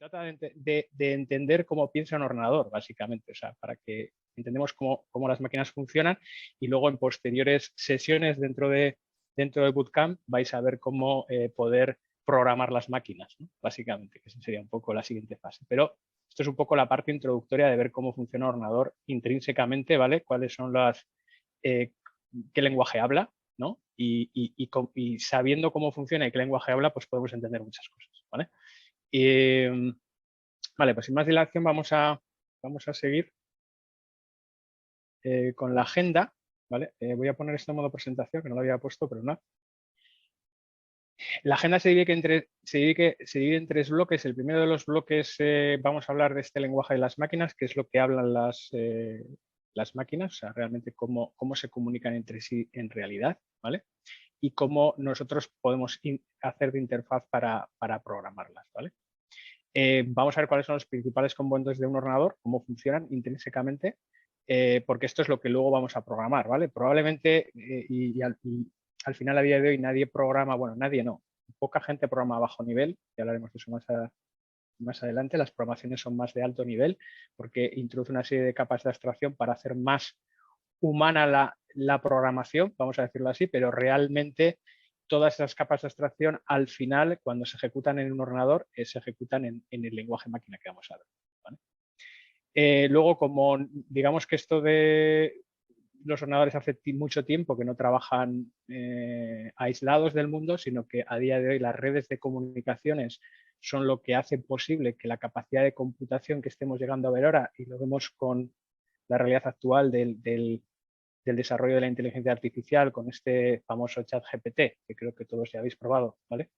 trata de entender cómo piensa un ordenador, básicamente, o sea, para que entendemos cómo las máquinas funcionan y luego en posteriores sesiones dentro de Bootcamp vais a ver cómo poder programar las máquinas, ¿no? Básicamente, que esa sería un poco la siguiente fase. Pero esto es un poco la parte introductoria de ver cómo funciona un ordenador intrínsecamente, ¿vale? Cuáles son qué lenguaje habla, ¿no? Y sabiendo cómo funciona y qué lenguaje habla, pues podemos entender muchas cosas, ¿vale? Vale, pues sin más dilación vamos a seguir con la agenda, ¿vale? Voy a poner esto en modo presentación, que no lo había puesto, pero no. La agenda se divide en tres bloques. El primero de los bloques vamos a hablar de este lenguaje de las máquinas, que es lo que hablan las máquinas, o sea, realmente cómo se comunican entre sí en realidad, ¿vale? Y cómo nosotros podemos hacer de interfaz para programarlas, ¿vale? Vamos a ver cuáles son los principales componentes de un ordenador, cómo funcionan intrínsecamente, porque esto es lo que luego vamos a programar, ¿vale? Probablemente, al final a día de hoy nadie programa, bueno, nadie no, poca gente programa a bajo nivel, ya hablaremos de eso más adelante. Las programaciones son más de alto nivel porque introduce una serie de capas de abstracción para hacer más humana la programación, vamos a decirlo así, pero realmente todas esas capas de abstracción al final, cuando se ejecutan en un ordenador, se ejecutan en el lenguaje máquina que vamos a ver, ¿vale? Luego, como digamos que esto de los ordenadores hace mucho tiempo que no trabajan aislados del mundo, sino que a día de hoy las redes de comunicaciones son lo que hace posible que la capacidad de computación que estemos llegando a ver ahora, y lo vemos con la realidad actual del desarrollo de la inteligencia artificial con este famoso chat GPT, que creo que todos ya habéis probado, ¿vale?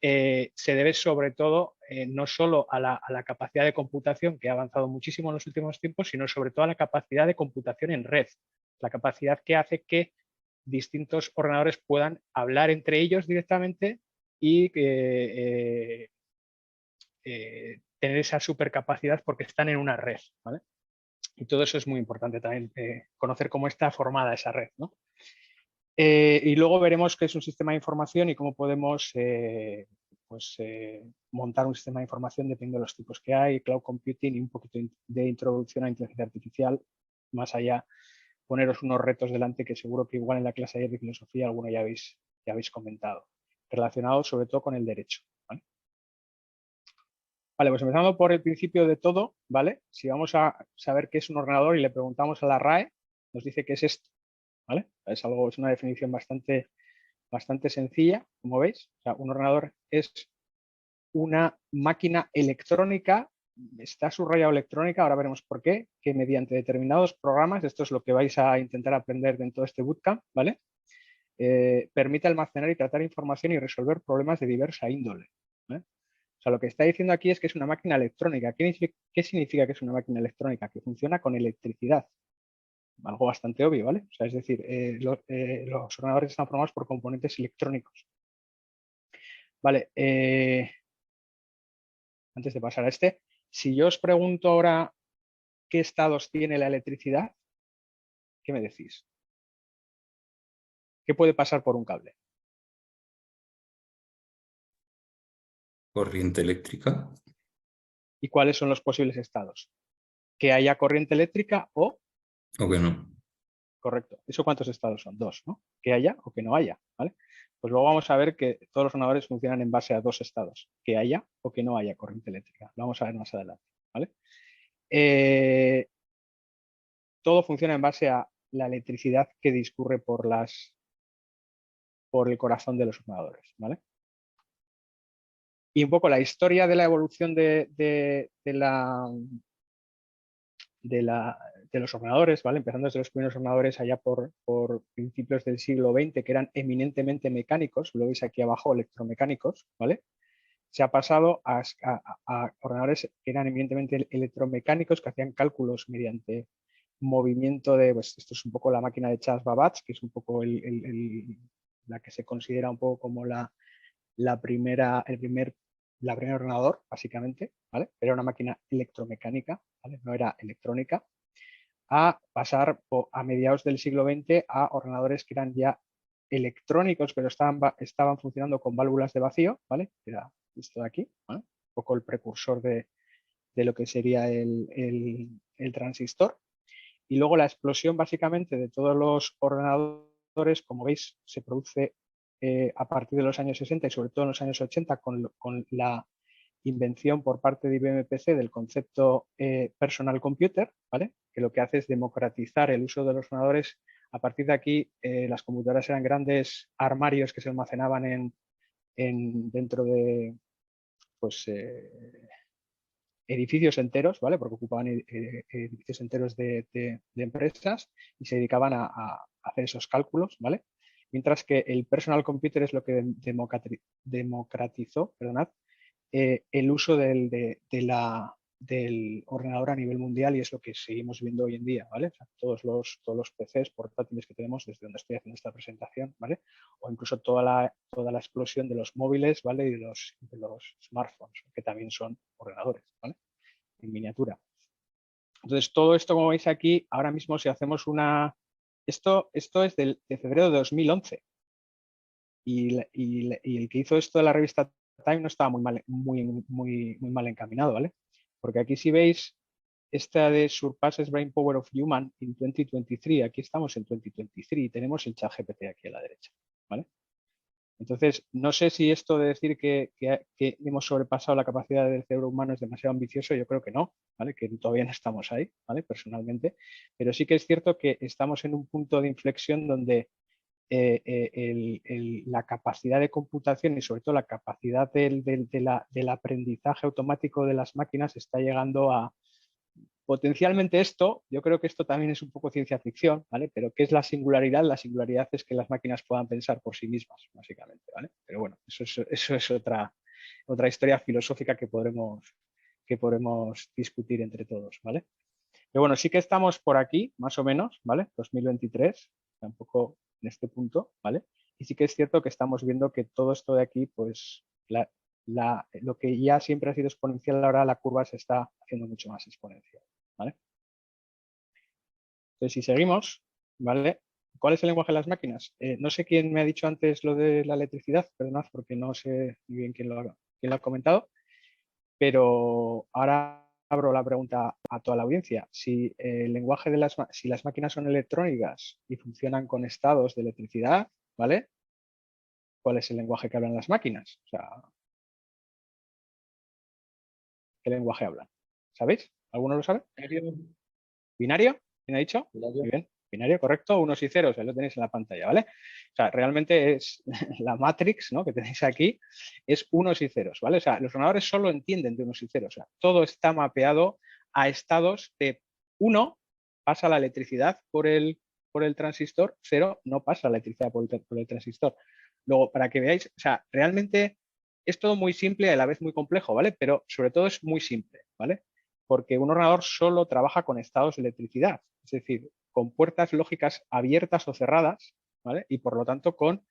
Se debe sobre todo no solo a la capacidad de computación, que ha avanzado muchísimo en los últimos tiempos, sino sobre todo a la capacidad de computación en red, la capacidad que hace que distintos ordenadores puedan hablar entre ellos directamente y tener esa supercapacidad porque están en una red, ¿vale? Y todo eso es muy importante también, conocer cómo está formada esa red, ¿no? Y luego veremos qué es un sistema de información y cómo podemos montar un sistema de información dependiendo de los tipos que hay, cloud computing y un poquito de introducción a inteligencia artificial. Más allá, poneros unos retos delante que seguro que igual en la clase de filosofía alguno ya habéis comentado, relacionados sobre todo con el derecho, ¿vale? Vale, pues empezando por el principio de todo, ¿vale? Si vamos a saber qué es un ordenador y le preguntamos a la RAE, nos dice qué es esto, ¿vale? Es una definición bastante sencilla, como veis. O sea, un ordenador es una máquina electrónica, está subrayado electrónica, ahora veremos por qué, que mediante determinados programas, esto es lo que vais a intentar aprender dentro de este bootcamp, ¿vale? Permite almacenar y tratar información y resolver problemas de diversa índole, ¿vale? O sea, lo que está diciendo aquí es que es una máquina electrónica. ¿Qué significa que es una máquina electrónica? Que funciona con electricidad. Algo bastante obvio, ¿vale? O sea, es decir, los ordenadores están formados por componentes electrónicos. Vale, antes de pasar a si yo os pregunto ahora qué estados tiene la electricidad, ¿qué me decís? ¿Qué puede pasar por un cable? Corriente eléctrica. ¿Y cuáles son los posibles estados? Que haya corriente eléctrica o... ¿O que no? Correcto. ¿Eso cuántos estados son? Dos, ¿no? Que haya o que no haya, ¿vale? Pues luego vamos a ver que todos los ordenadores funcionan en base a dos estados, que haya o que no haya corriente eléctrica. Lo vamos a ver más adelante, ¿vale? Todo funciona en base a la electricidad que discurre por el corazón de los ordenadores, ¿vale? Y un poco la historia de la evolución de los ordenadores, ¿vale? Empezando desde los primeros ordenadores allá por principios del siglo XX, que eran eminentemente mecánicos, lo veis aquí abajo, electromecánicos, ¿vale? Se ha pasado a ordenadores que eran eminentemente electromecánicos, que hacían cálculos mediante movimiento pues esto es un poco la máquina de Charles Babbage, que es un poco la que se considera un poco como la primer ordenador, básicamente, ¿vale? Era una máquina electromecánica, ¿vale? No era electrónica, a pasar a mediados del siglo XX a ordenadores que eran ya electrónicos, pero estaban funcionando con válvulas de vacío, ¿vale? Era esto de aquí, ¿vale? poco el precursor de lo que sería el transistor. Y luego la explosión básicamente de todos los ordenadores, como veis, se produce a partir de los años 60 y sobre todo en los años 80 con la invención por parte de IBM PC del concepto personal computer, ¿vale? Que lo que hace es democratizar el uso de los ordenadores. A partir de aquí, las computadoras eran grandes armarios que se almacenaban dentro de pues, edificios enteros, ¿vale? Porque ocupaban edificios enteros de empresas y se dedicaban a hacer esos cálculos, ¿vale? Mientras que el personal computer es lo que democratizó, perdonad, el uso del ordenador a nivel mundial y es lo que seguimos viendo hoy en día, ¿vale? O sea, todos los PCs portátiles que tenemos desde donde estoy haciendo esta presentación, ¿vale? O incluso toda la explosión de los móviles, ¿vale? Y de los smartphones, que también son ordenadores, ¿vale? En miniatura. Entonces, todo esto, como veis aquí, ahora mismo si hacemos una... Esto es de febrero de 2011 y el que hizo esto de la revista Time no estaba muy mal encaminado, ¿vale? Porque aquí si veis esta de Surpasses Brain Power of Human in 2023, aquí estamos en 2023 y tenemos el ChatGPT aquí a la derecha, ¿vale? Entonces, no sé si esto de decir que hemos sobrepasado la capacidad del cerebro humano es demasiado ambicioso, yo creo que no, ¿vale? Que todavía no estamos ahí, ¿vale? Personalmente, pero sí que es cierto que estamos en un punto de inflexión donde la capacidad de computación y sobre todo la capacidad del aprendizaje automático de las máquinas está llegando a potencialmente esto. Yo creo que esto también es un poco ciencia ficción, ¿vale? Pero ¿qué es la singularidad? La singularidad es que las máquinas puedan pensar por sí mismas, básicamente, ¿vale? Pero bueno, eso es otra historia filosófica que podremos discutir entre todos, ¿vale? Pero bueno, sí que estamos por aquí, más o menos, ¿vale? 2023, tampoco en este punto, ¿vale? Y sí que es cierto que estamos viendo que todo esto de aquí, pues lo que ya siempre ha sido exponencial, ahora la curva se está haciendo mucho más exponencial, ¿vale? Entonces, si seguimos, ¿vale? ¿Cuál es el lenguaje de las máquinas? No sé quién me ha dicho antes lo de la electricidad, perdonad, porque no sé muy bien quién lo ha comentado, pero ahora abro la pregunta a toda la audiencia. Si el lenguaje si las máquinas son electrónicas y funcionan con estados de electricidad, ¿vale? ¿Cuál es el lenguaje que hablan las máquinas? O sea, ¿qué lenguaje hablan? ¿Sabéis? ¿Alguno lo sabe? ¿Binario? ¿Quién ha dicho? Muy bien. Binario, correcto, unos y ceros, ahí lo tenéis en la pantalla, ¿vale? O sea, realmente es la matrix, ¿no? Que tenéis aquí, es unos y ceros, ¿vale? O sea, los ordenadores solo entienden de unos y ceros, o sea, todo está mapeado a estados de 1 pasa la electricidad por el transistor, 0 no pasa la electricidad por el transistor. Luego, para que veáis, o sea, realmente es todo muy simple y a la vez muy complejo, ¿vale? Pero sobre todo es muy simple, ¿vale? Porque un ordenador solo trabaja con estados de electricidad, es decir, con puertas lógicas abiertas o cerradas, ¿vale? Y por lo tanto con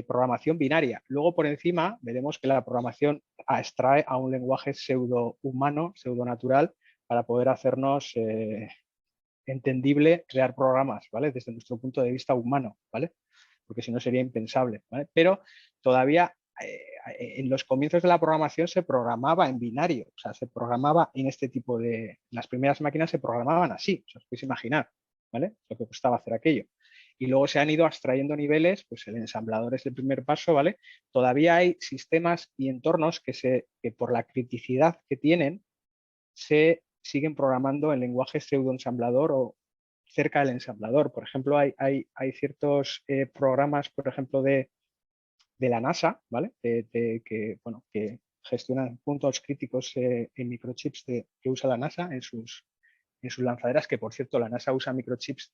programación binaria. Luego por encima veremos que la programación abstrae a un lenguaje pseudo humano, pseudo natural, para poder hacernos entendible crear programas, ¿vale? Desde nuestro punto de vista humano, ¿vale? Porque si no sería impensable, ¿vale? Pero todavía en los comienzos de la programación se programaba en binario, o sea, se programaba en este tipo de... Las primeras máquinas se programaban así, o sea, os podéis imaginar, ¿vale? Lo que costaba hacer aquello. Y luego se han ido abstrayendo niveles, pues el ensamblador es el primer paso, ¿vale? Todavía hay sistemas y entornos que por la criticidad que tienen se siguen programando en lenguaje pseudoensamblador o cerca del ensamblador. Por ejemplo, hay ciertos programas, por ejemplo, de la NASA, ¿vale? Que gestionan puntos críticos en microchips que usa la NASA en sus lanzaderas, que por cierto la NASA usa microchips,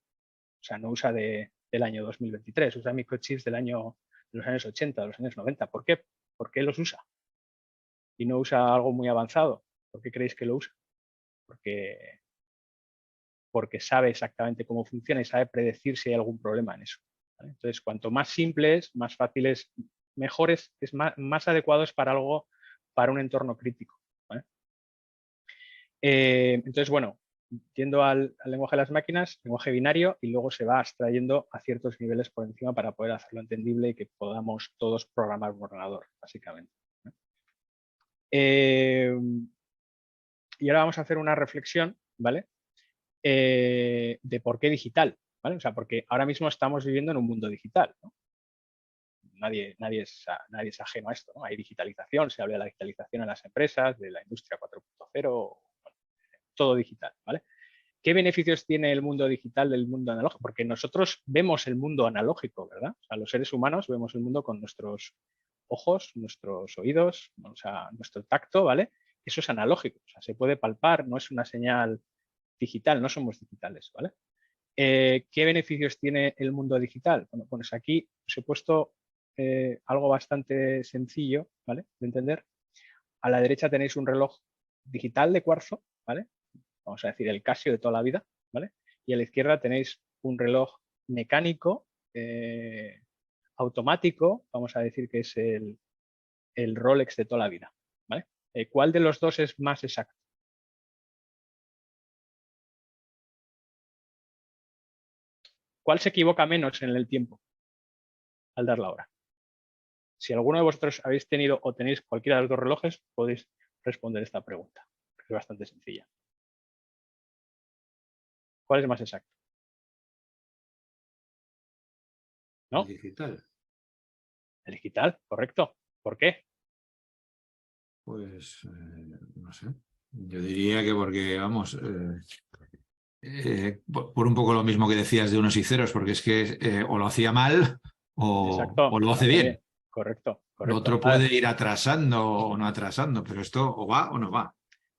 o sea, no usa del año 2023, usa microchips de los años 80, de los años 90. ¿Por qué? ¿Por qué los usa? Y no usa algo muy avanzado. ¿Por qué creéis que lo usa? Porque sabe exactamente cómo funciona y sabe predecir si hay algún problema en eso, ¿vale? Entonces, cuanto más simple es, más fácil es, mejor es más adecuado es para para un entorno crítico, ¿vale? Entonces, bueno, yendo al lenguaje de las máquinas, lenguaje binario, y luego se va abstrayendo a ciertos niveles por encima para poder hacerlo entendible y que podamos todos programar un ordenador, básicamente, ¿no? Y ahora vamos a hacer una reflexión, ¿vale? De por qué digital, ¿vale? O sea, porque ahora mismo estamos viviendo en un mundo digital, ¿no? Nadie es ajeno a esto, ¿no? Hay digitalización, se habla de la digitalización en las empresas, de la industria 4.0, bueno, todo digital, ¿vale? ¿Qué beneficios tiene el mundo digital del mundo analógico? Porque nosotros vemos el mundo analógico, ¿verdad? O sea, los seres humanos vemos el mundo con nuestros ojos, nuestros oídos, o sea, nuestro tacto, ¿vale? Eso es analógico, o sea, se puede palpar, no es una señal digital, no somos digitales, ¿vale? ¿Qué beneficios tiene el mundo digital? Bueno, pues aquí os he puesto algo bastante sencillo, ¿vale? De entender. A la derecha tenéis un reloj digital de cuarzo, ¿vale? Vamos a decir el Casio de toda la vida, ¿vale? Y a la izquierda tenéis un reloj mecánico, automático, vamos a decir que es el Rolex de toda la vida, ¿vale? ¿Cuál de los dos es más exacto? ¿Cuál se equivoca menos en el tiempo al dar la hora? Si alguno de vosotros habéis tenido o tenéis cualquiera de los dos relojes, podéis responder esta pregunta, que es bastante sencilla. ¿Cuál es más exacto? ¿No? El digital. El digital, correcto. ¿Por qué? Pues no sé. Yo diría que porque, vamos, por un poco lo mismo que decías de unos y ceros, porque es que o lo hacía mal Exacto, o lo hace hace bien. bien. Correcto, Lo correcto. otro puede ir atrasando o no atrasando, pero esto o va o no va.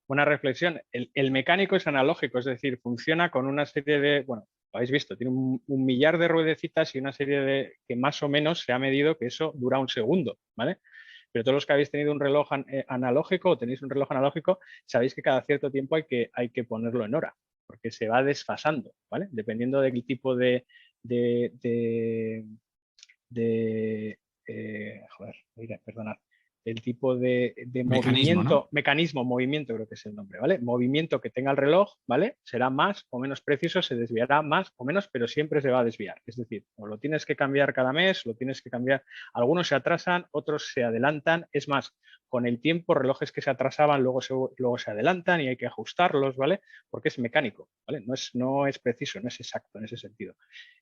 Una reflexión. El mecánico es analógico, es decir, funciona con una serie de, bueno, lo habéis visto, tiene un millar de ruedecitas y una serie de que más o menos se ha medido que eso dura un segundo, ¿vale? Pero todos los que habéis tenido un reloj analógico o tenéis un reloj analógico, sabéis que cada cierto tiempo hay que ponerlo en hora, porque se va desfasando, ¿vale? Dependiendo del tipo joder, perdonad, el tipo de Mecanismo, ¿no? movimiento creo que es el nombre, ¿vale? Movimiento que tenga el reloj, ¿vale? Será más o menos preciso, se desviará más o menos, pero siempre se va a desviar. Es decir, o lo tienes que cambiar cada mes, lo tienes que cambiar. Algunos se atrasan, otros se adelantan. Es más, con el tiempo, relojes que se atrasaban luego se adelantan y hay que ajustarlos, ¿vale? Porque es mecánico, ¿vale? No es preciso, no es exacto en ese sentido.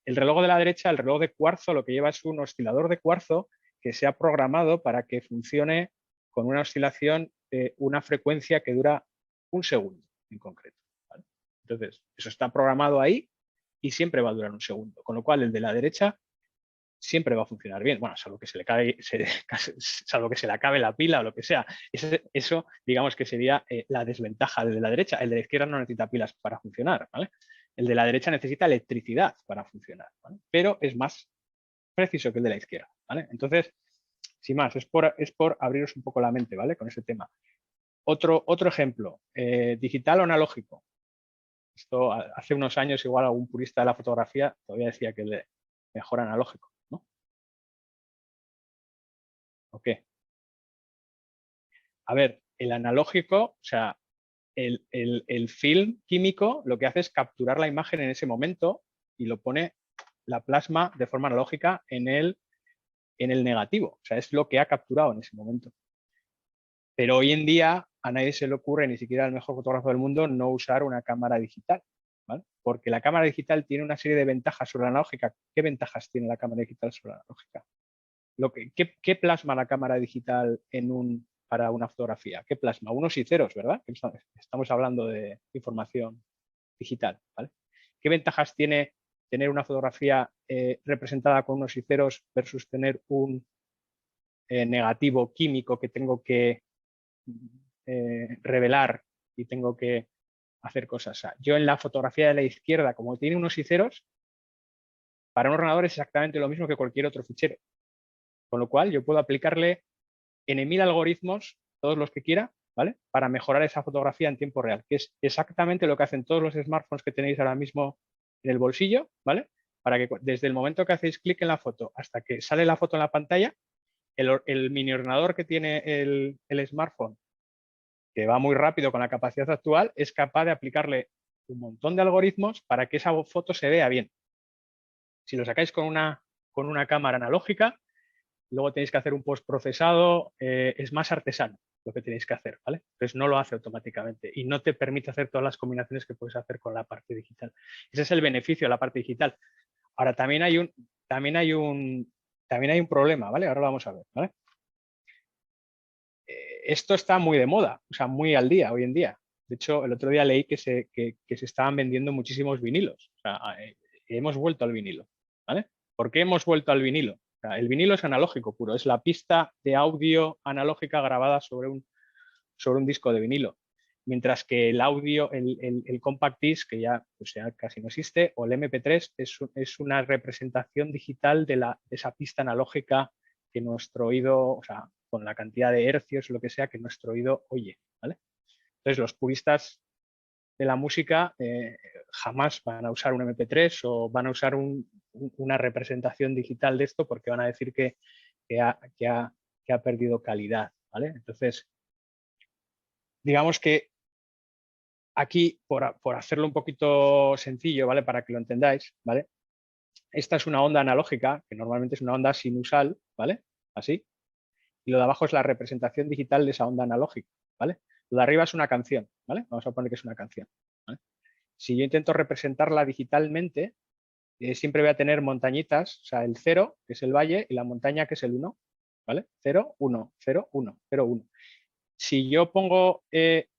El reloj de la derecha, el reloj de cuarzo, lo que lleva es un oscilador de cuarzo que se ha programado para que funcione con una oscilación de una frecuencia que dura un segundo en concreto, ¿vale? Entonces, eso está programado ahí y siempre va a durar un segundo, con lo cual el de la derecha siempre va a funcionar bien. Bueno, salvo que se le acabe la pila o lo que sea. Eso digamos que sería la desventaja del de la derecha. El de la izquierda no necesita pilas para funcionar, ¿vale? El de la derecha necesita electricidad para funcionar, ¿vale? Pero es más preciso que el de la izquierda, ¿vale? Entonces, sin más, es por abriros un poco la mente, ¿vale? Con ese tema. Otro ejemplo, digital o analógico. Esto hace unos años igual algún purista de la fotografía todavía decía que es mejor analógico, ¿no? ¿O qué? A ver, el analógico, o sea, el film químico lo que hace es capturar la imagen en ese momento y lo pone, la plasma de forma analógica en el negativo. O sea, es lo que ha capturado en ese momento. Pero hoy en día a nadie se le ocurre, ni siquiera al mejor fotógrafo del mundo, no usar una cámara digital, ¿vale? Porque la cámara digital tiene una serie de ventajas sobre la analógica. ¿Qué ventajas tiene la cámara digital sobre la analógica? ¿Qué plasma la cámara digital para una fotografía? ¿Qué plasma? Unos y ceros, ¿verdad? Estamos hablando de información digital, ¿vale? ¿Qué ventajas tiene tener una fotografía representada con unos y ceros versus tener un negativo químico que tengo que revelar y tengo que hacer cosas? O sea, yo en la fotografía de la izquierda, como tiene unos y ceros, para un ordenador es exactamente lo mismo que cualquier otro fichero. Con lo cual yo puedo aplicarle N 1000 algoritmos, todos los que quiera, ¿vale? Para mejorar esa fotografía en tiempo real, que es exactamente lo que hacen todos los smartphones que tenéis ahora mismo en el bolsillo, ¿vale? Para que desde el momento que hacéis clic en la foto hasta que sale la foto en la pantalla, el mini ordenador que tiene el smartphone, que va muy rápido con la capacidad actual, es capaz de aplicarle un montón de algoritmos para que esa foto se vea bien. Si lo sacáis con una cámara analógica, luego tenéis que hacer un postprocesado, es más artesano. lo que tenéis que hacer, ¿vale? Entonces no lo hace automáticamente y no te permite hacer todas las combinaciones que puedes hacer con la parte digital. Ese es el beneficio de la parte digital. Ahora también hay un problema, ¿vale? Ahora lo vamos a ver, ¿vale? Esto está muy de moda, o sea, muy al día hoy en día. De hecho, el otro día leí que se estaban vendiendo muchísimos vinilos. O sea, hemos vuelto al vinilo, ¿vale? ¿Por qué hemos vuelto al vinilo? O sea, el vinilo es analógico puro, es la pista de audio analógica grabada sobre un disco de vinilo. Mientras que el audio, el compact disc, que ya, pues ya casi no existe, o el MP3 es una representación digital de esa pista analógica que nuestro oído, o sea, con la cantidad de hercios, lo que sea, que nuestro oído oye, ¿vale? Entonces, los puristas de la música jamás van a usar un MP3 o van a usar una representación digital de esto porque van a decir que ha perdido calidad, ¿vale? Entonces, digamos que aquí, por hacerlo un poquito sencillo, ¿vale? Para que lo entendáis, ¿vale? Esta es una onda analógica, que normalmente es una onda sinusal, ¿vale? Así. Y lo de abajo es la representación digital de esa onda analógica, ¿vale? Lo de arriba es una canción, ¿vale? Vamos a poner que es una canción, ¿vale? Si yo intento representarla digitalmente, siempre voy a tener montañitas, o sea, el 0, que es el valle, y la montaña, que es el 1, ¿vale? 0, 1, 0, 1, 0, 1. Si yo pongo,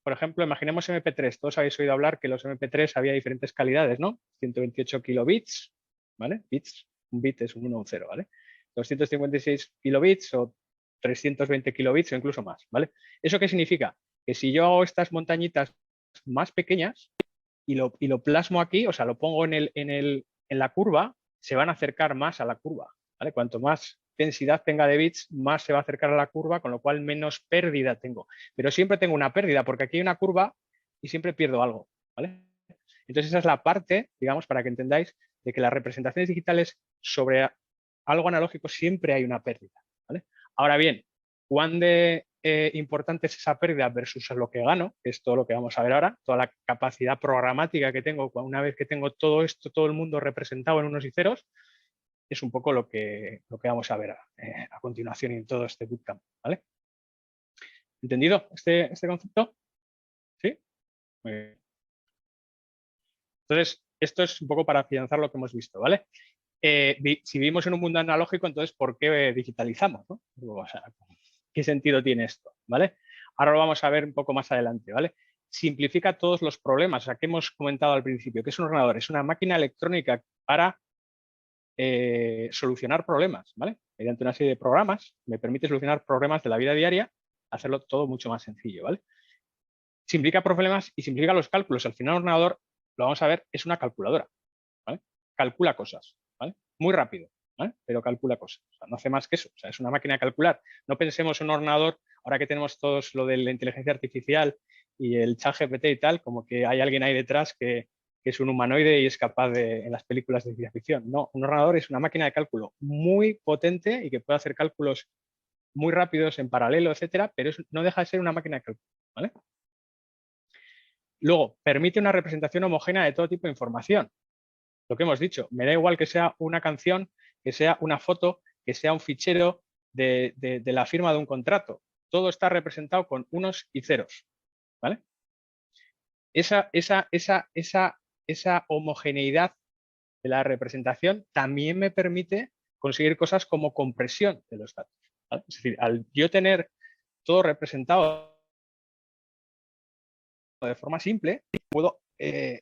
por ejemplo, imaginemos MP3, todos habéis oído hablar que los MP3 había diferentes calidades, ¿no? 128 kilobits, ¿vale? Bits, un bit es un 1 o un 0, ¿vale? 256 kilobits o 320 kilobits o incluso más, ¿vale? ¿Eso qué significa? Que si yo hago estas montañitas más pequeñas y lo plasmo aquí, o sea, lo pongo en la curva, se van a acercar más a la curva, ¿vale? Cuanto más densidad tenga de bits, más se va a acercar a la curva, con lo cual menos pérdida tengo. Pero siempre tengo una pérdida, porque aquí hay una curva y siempre pierdo algo, ¿vale? Entonces esa es la parte, digamos, para que entendáis, de que las representaciones digitales sobre algo analógico siempre hay una pérdida, ¿vale? Ahora bien, ¿cuán de importante es esa pérdida versus lo que gano? Que es todo lo que vamos a ver ahora, toda la capacidad programática que tengo una vez que tengo todo esto, todo el mundo representado en unos y ceros, es un poco lo que vamos a ver a continuación en todo este bootcamp, ¿vale? ¿Entendido este concepto? ¿Sí? Muy bien. Entonces, esto es un poco para afianzar lo que hemos visto, ¿vale? Si vivimos en un mundo analógico, entonces, ¿por qué digitalizamos? ¿No? O sea, ¿qué sentido tiene esto? ¿Vale? Ahora lo vamos a ver un poco más adelante, ¿vale? Simplifica todos los problemas, o sea, que hemos comentado al principio, que es un ordenador, es una máquina electrónica para solucionar problemas, ¿vale? Mediante una serie de programas, me permite solucionar problemas de la vida diaria, hacerlo todo mucho más sencillo, ¿vale? Simplifica problemas y simplifica los cálculos. Al final, un ordenador, lo vamos a ver, es una calculadora, ¿vale? Calcula cosas, ¿vale? Muy rápido, ¿vale? Pero calcula cosas. O sea, no hace más que eso. O sea, es una máquina de calcular. No pensemos en un ordenador, ahora que tenemos todos lo de la inteligencia artificial y el ChatGPT y tal, como que hay alguien ahí detrás que es un humanoide y es capaz de, en las películas de ciencia ficción. No, un ordenador es una máquina de cálculo muy potente y que puede hacer cálculos muy rápidos en paralelo, etcétera, pero no deja de ser una máquina de cálculo, ¿vale? Luego, permite una representación homogénea de todo tipo de información. Lo que hemos dicho, me da igual que sea una canción, que sea una foto, que sea un fichero de la firma de un contrato. Todo está representado con unos y ceros, ¿vale? Esa homogeneidad de la representación también me permite conseguir cosas como compresión de los datos, ¿vale? Es decir, al yo tener todo representado de forma simple, puedo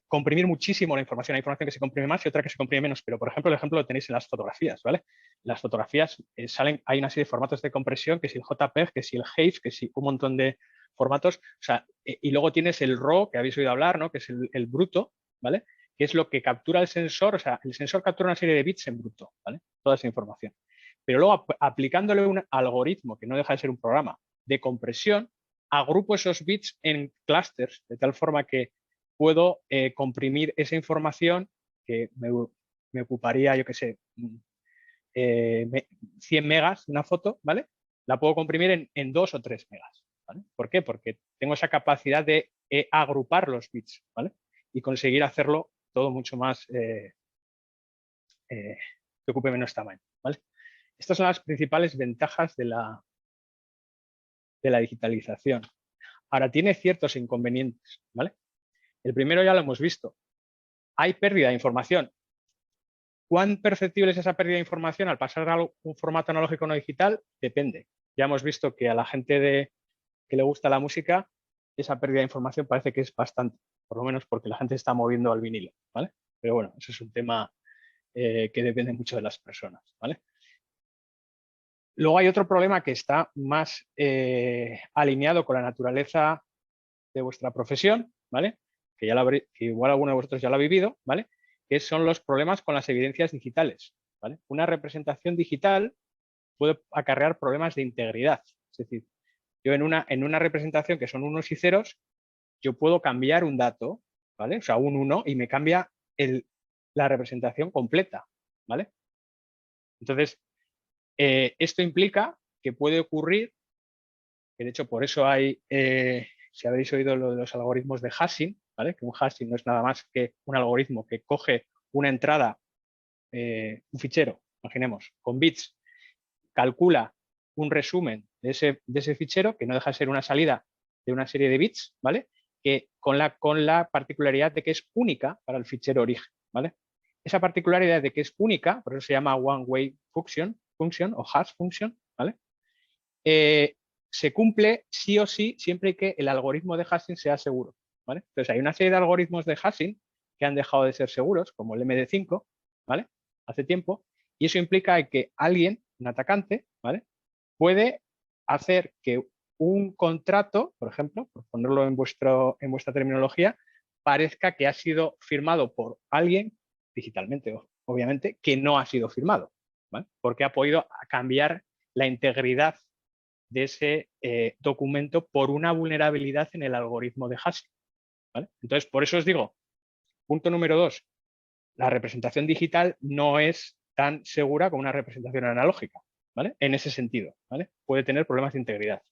comprimir muchísimo la información. Hay información que se comprime más y otra que se comprime menos, pero por ejemplo, el ejemplo lo tenéis en las fotografías, ¿vale? Las fotografías hay una serie de formatos de compresión, que si el JPEG, que si el HEIF, que si un montón de formatos, o sea, y luego tienes el RAW, que habéis oído hablar, ¿no? Que es el bruto, ¿vale? Que es lo que captura el sensor, o sea, el sensor captura una serie de bits en bruto, ¿vale? Toda esa información. Pero luego aplicándole un algoritmo, que no deja de ser un programa de compresión, agrupo esos bits en clusters, de tal forma que puedo comprimir esa información que me ocuparía, yo qué sé, 100 megas una foto, ¿vale? La puedo comprimir en 2 o 3 megas, ¿vale? ¿Por qué? Porque tengo esa capacidad de agrupar los bits, ¿vale? Y conseguir hacerlo todo mucho más que ocupe menos tamaño, ¿vale? Estas son las principales ventajas de la de la digitalización. Ahora, tiene ciertos inconvenientes, ¿vale? El primero ya lo hemos visto. Hay pérdida de información. ¿Cuán perceptible es esa pérdida de información al pasar a un formato analógico no digital? Depende. Ya hemos visto que a la gente que le gusta la música, esa pérdida de información parece que es bastante, por lo menos porque la gente está moviendo al vinilo, ¿vale? Pero bueno, eso es un tema que depende mucho de las personas, ¿vale? Luego hay otro problema que está más alineado con la naturaleza de vuestra profesión, ¿vale? Que igual alguno de vosotros ya lo ha vivido, ¿vale? Que son los problemas con las evidencias digitales, ¿vale? Una representación digital puede acarrear problemas de integridad. Es decir, yo en una representación que son unos y ceros, yo puedo cambiar un dato, ¿vale? O sea, un 1 y me cambia la representación completa, ¿vale? Entonces, esto implica que puede ocurrir, que de hecho por eso hay, si habéis oído lo de los algoritmos de hashing, ¿vale? Que un hashing no es nada más que un algoritmo que coge una entrada, un fichero, imaginemos, con bits, calcula un resumen de ese fichero, que no deja de ser una salida de una serie de bits, ¿vale? Que con la particularidad de que es única para el fichero origen, ¿vale? Esa particularidad de que es única, por eso se llama one-way function o hash function, ¿vale? Se cumple sí o sí siempre que el algoritmo de hashing sea seguro, ¿vale? Entonces hay una serie de algoritmos de hashing que han dejado de ser seguros, como el MD5, ¿vale? Hace tiempo, y eso implica que alguien, un atacante, ¿vale? Puede hacer que un contrato, por ejemplo, por ponerlo en vuestra terminología, parezca que ha sido firmado por alguien, digitalmente, obviamente, que no ha sido firmado, ¿vale? Porque ha podido cambiar la integridad de ese documento por una vulnerabilidad en el algoritmo de hashing, ¿vale? Entonces, por eso os digo, punto número 2, la representación digital no es tan segura como una representación analógica, ¿vale? En ese sentido, ¿vale? Puede tener problemas de integridad.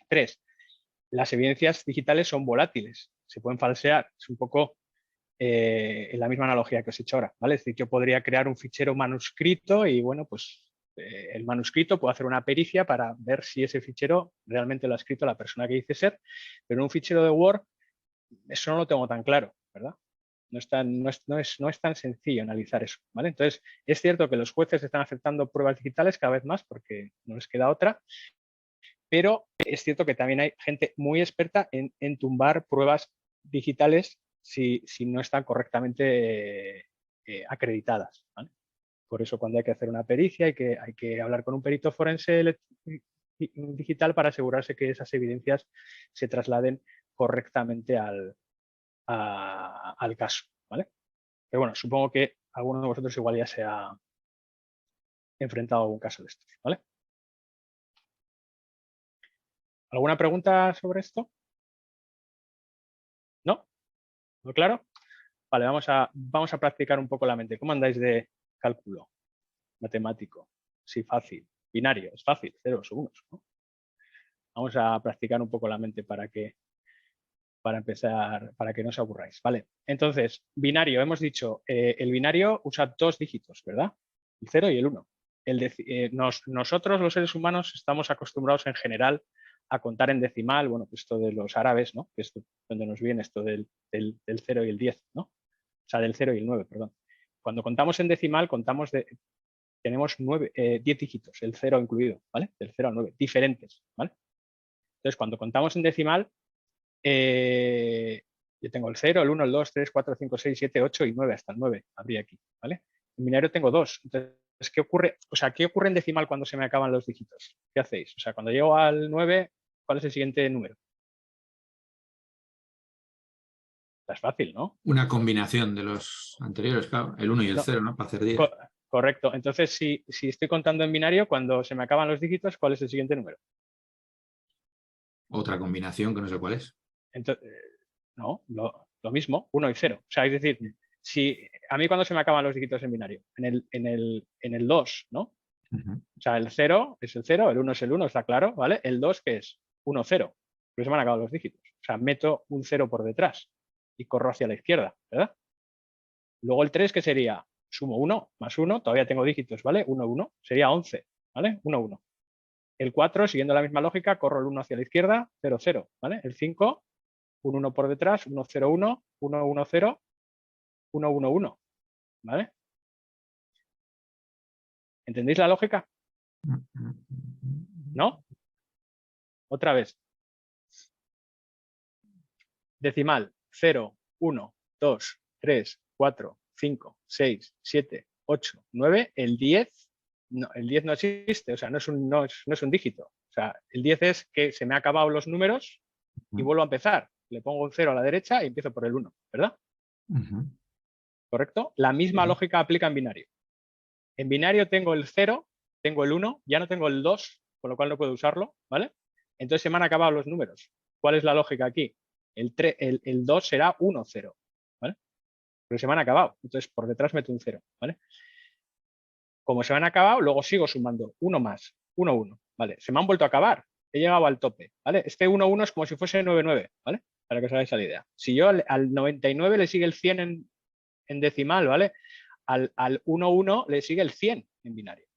3, las evidencias digitales son volátiles, se pueden falsear, es un poco en la misma analogía que os he hecho ahora, ¿vale? Es decir, yo podría crear un fichero manuscrito y, bueno, pues el manuscrito puedo hacer una pericia para ver si ese fichero realmente lo ha escrito la persona que dice ser, pero en un fichero de Word eso no lo tengo tan claro, ¿verdad? No es tan sencillo analizar eso, ¿vale? Entonces, es cierto que los jueces están aceptando pruebas digitales cada vez más porque no les queda otra, pero es cierto que también hay gente muy experta en tumbar pruebas digitales si no están correctamente acreditadas, ¿vale? Por eso cuando hay que hacer una pericia hay que hablar con un perito forense digital para asegurarse que esas evidencias se trasladen correctamente al caso, ¿vale? Pero bueno, supongo que alguno de vosotros igual ya se ha enfrentado a algún caso de estos, ¿vale? ¿Alguna pregunta sobre esto? ¿No? ¿Muy claro? Vale, vamos a practicar un poco la mente. ¿Cómo andáis de cálculo matemático? Sí, fácil. Binario, es fácil, ceros o unos, ¿no? Vamos a practicar un poco la mente para empezar, para que no os aburráis. Vale, entonces, binario, hemos dicho, el binario usa 2 dígitos, ¿verdad? El 0 y el 1. Nosotros, los seres humanos, estamos acostumbrados en general a contar en decimal, bueno, pues esto de los árabes, ¿no? Que es donde nos viene esto del 0 y el 10, ¿no? O sea, del 0 y el 9, perdón. Cuando contamos en decimal, tenemos 10 dígitos, el 0 incluido, ¿vale? Del 0 al 9, diferentes, ¿vale? Entonces, cuando contamos en decimal, yo tengo el 0, el 1, el 2, 3, 4, 5, 6, 7, 8 y 9, hasta el 9 habría aquí, ¿vale? En binario tengo 2. Entonces, ¿qué ocurre? O sea, ¿qué ocurre en decimal cuando se me acaban los dígitos? ¿Qué hacéis? O sea, cuando llego al 9, ¿cuál es el siguiente número? Es fácil, ¿no? Una combinación de los anteriores, claro, el 1 y el 0, ¿no? Para hacer 10. Correcto. Entonces, si estoy contando en binario, cuando se me acaban los dígitos, ¿cuál es el siguiente número? Otra combinación que no sé cuál es. Entonces, no, lo mismo, 1 y 0. O sea, es decir, si a mí cuando se me acaban los dígitos en binario, en el 2, ¿no? O sea, el 0 es el 0, el 1 es el 1, está claro, ¿vale? El 2, ¿qué es? 1, 0. Pero se me han acabado los dígitos. O sea, meto un 0 por detrás y corro hacia la izquierda, ¿verdad? Luego el 3, ¿qué sería? Sumo 1 más 1, todavía tengo dígitos, ¿vale? 1, 1, sería 11, ¿vale? 1, 1. El 4, siguiendo la misma lógica, corro el 1 hacia la izquierda, 0, 0, ¿vale? El 5, un 1 por detrás, 1, 0, 1, 1, 1, 0, 1, 1, 1, ¿vale? ¿Entendéis la lógica? ¿No? Otra vez. Decimal, 0, 1, 2, 3, 4, 5, 6, 7, 8, 9. El 10 no, el 10 no existe, o sea, no es un dígito. O sea, el 10 es que se me han acabado los números y vuelvo a empezar. Le pongo un 0 a la derecha y empiezo por el 1, ¿verdad? ¿Correcto? La misma lógica aplica en binario. En binario tengo el 0, tengo el 1, ya no tengo el 2, con lo cual no puedo usarlo, ¿vale? Entonces se me han acabado los números. ¿Cuál es la lógica aquí? El 2 será 1, 0, ¿vale? Pero se me han acabado. Entonces por detrás meto un 0, ¿vale? Como se me han acabado, luego sigo sumando 1 más, 1, 1, ¿vale? Se me han vuelto a acabar. He llegado al tope, ¿vale? Este 1, 1 es como si fuese 9, 9, ¿vale? Para que os hagáis la idea. Si yo al 99 le sigue el 100 en decimal, ¿vale? Al 1, 1 le sigue el 100 en binario,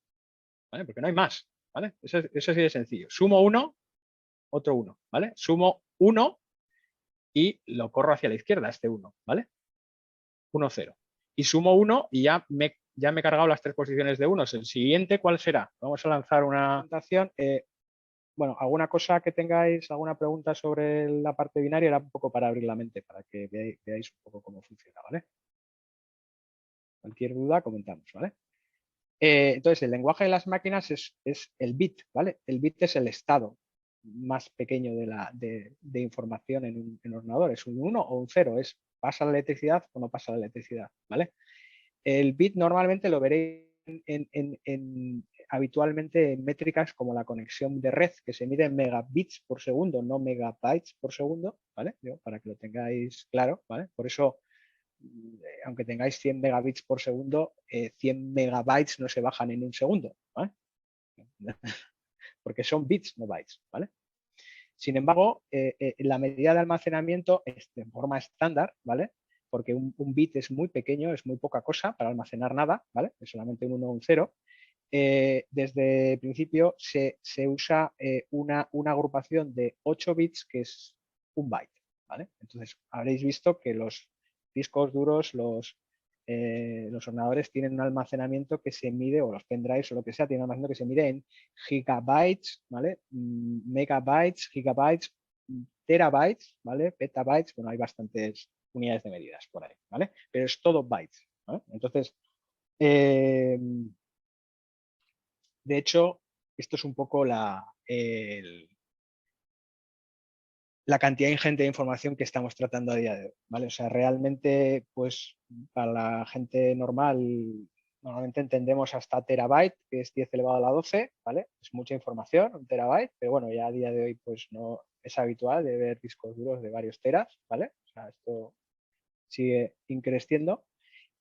¿vale? Porque no hay más, ¿vale? Eso es así de sencillo. Sumo 1, otro 1, ¿vale? Sumo 1 y lo corro hacia la izquierda, este 1, ¿vale? 1, 0. Y sumo 1 y ya me he cargado las 3 posiciones de 1. El siguiente, ¿cuál será? Vamos a lanzar una presentación. Bueno, alguna cosa que tengáis, alguna pregunta sobre la parte binaria, era un poco para abrir la mente, para que veáis un poco cómo funciona, ¿vale? Cualquier duda, comentamos, ¿vale? Entonces, el lenguaje de las máquinas es el bit, ¿vale? El bit es el estado más pequeño de información en un ordenador. Es un 1 o un 0, es pasa la electricidad o no pasa la electricidad, ¿vale? El bit normalmente lo veréis habitualmente en métricas como la conexión de red, que se mide en megabits por segundo, no megabytes por segundo, ¿vale? Para que lo tengáis claro, ¿vale? Por eso, aunque tengáis 100 megabits por segundo, 100 megabytes no se bajan en un segundo, ¿vale? Porque son bits, no bytes, ¿vale? Sin embargo, la medida de almacenamiento es de forma estándar, ¿vale? Porque un bit es muy pequeño, es muy poca cosa para almacenar nada, ¿vale? Es solamente un 1 o un 0. Desde el principio se usa una agrupación de 8 bits que es un byte, ¿vale? Entonces, habréis visto que los discos duros, los ordenadores tienen un almacenamiento que se mide, o los pendrives o lo que sea, tienen un almacenamiento que se mide en gigabytes, ¿vale? Megabytes, gigabytes, terabytes, ¿vale? Petabytes, bueno, hay bastantes unidades de medidas por ahí, ¿vale? Pero es todo bytes, ¿vale? Entonces, de hecho, esto es un poco la cantidad ingente de información que estamos tratando a día de hoy, ¿vale? O sea, realmente, pues, para la gente normal, normalmente entendemos hasta terabyte, que es 10 elevado a la 12, ¿vale? Es mucha información, un terabyte, pero bueno, ya a día de hoy, pues, no es habitual de ver discos duros de varios teras, ¿vale? O sea, esto sigue increciendo.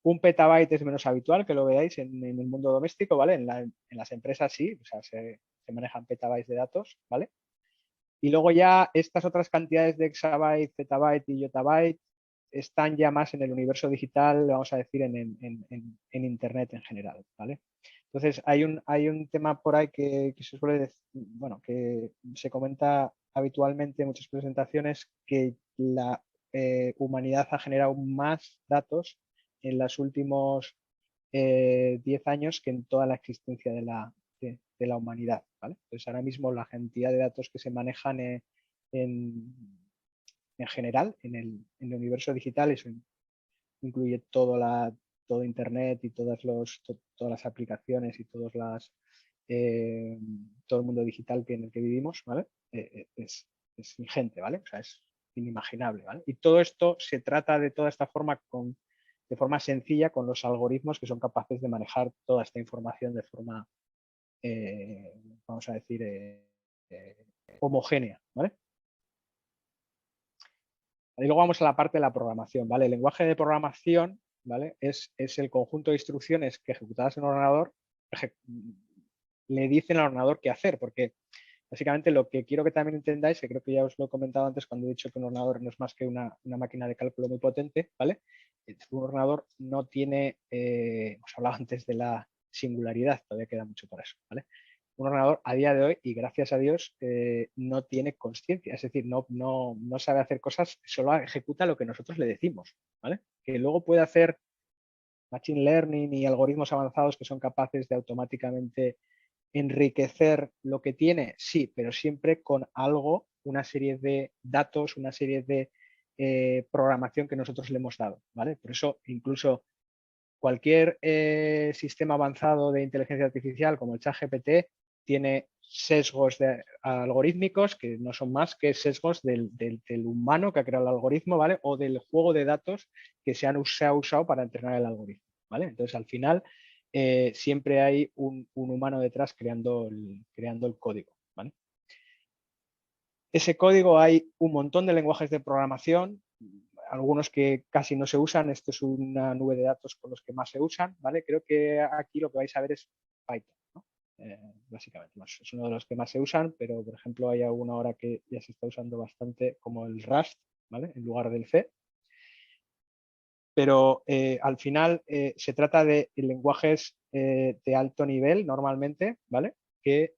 Un petabyte es menos habitual que lo veáis en el mundo doméstico, ¿vale? En las empresas sí, o sea, se manejan petabytes de datos, ¿vale? Y luego ya estas otras cantidades de exabyte, petabyte y yottabyte están ya más en el universo digital, vamos a decir, en Internet en general, ¿vale? Entonces, hay un tema por ahí que se suele decir, bueno, que se comenta habitualmente en muchas presentaciones, que la humanidad ha generado más datos en los últimos 10 años que en toda la existencia de la humanidad, ¿vale? Entonces, ahora mismo la cantidad de datos que se manejan en general en el universo digital, eso incluye todo Internet y todas las aplicaciones y todo el mundo digital en el que vivimos, ¿vale? Es ingente, ¿vale? O sea, es inimaginable, ¿vale? Y todo esto se trata de toda esta forma de forma sencilla con los algoritmos que son capaces de manejar toda esta información de forma, vamos a decir, homogénea, ¿vale? Y luego vamos a la parte de la programación, ¿vale? El lenguaje de programación, ¿vale? Es el conjunto de instrucciones que ejecutadas en un ordenador le dicen al ordenador qué hacer, porque básicamente lo que quiero que también entendáis, que creo que ya os lo he comentado antes cuando he dicho que un ordenador no es más que una máquina de cálculo muy potente, ¿vale? Un ordenador no tiene, hemos hablado antes de la singularidad, todavía queda mucho para eso, ¿vale? un ordenador a día de hoy, y gracias a Dios, no tiene consciencia, es decir, no sabe hacer cosas, solo ejecuta lo que nosotros le decimos, ¿vale? Que luego puede hacer machine learning y algoritmos avanzados que son capaces de automáticamente enriquecer lo que tiene, sí, pero siempre con algo, una serie de datos, una serie de programación que nosotros le hemos dado, ¿vale? Por eso incluso cualquier sistema avanzado de inteligencia artificial como el ChatGPT tiene sesgos algorítmicos que no son más que sesgos del humano que ha creado el algoritmo, ¿vale? O del juego de datos que se ha usado para entrenar el algoritmo, ¿vale? Entonces, al final, siempre hay un humano detrás creando el código, ¿vale? Ese código hay un montón de lenguajes de programación, algunos que casi no se usan. Esto es una nube de datos con los que más se usan, ¿vale? Creo que aquí lo que vais a ver es Python, ¿no? Básicamente, es uno de los que más se usan, pero por ejemplo hay alguna ahora que ya se está usando bastante como el Rust, ¿vale? En lugar del C. Pero al final se trata de lenguajes de alto nivel normalmente, ¿vale? Que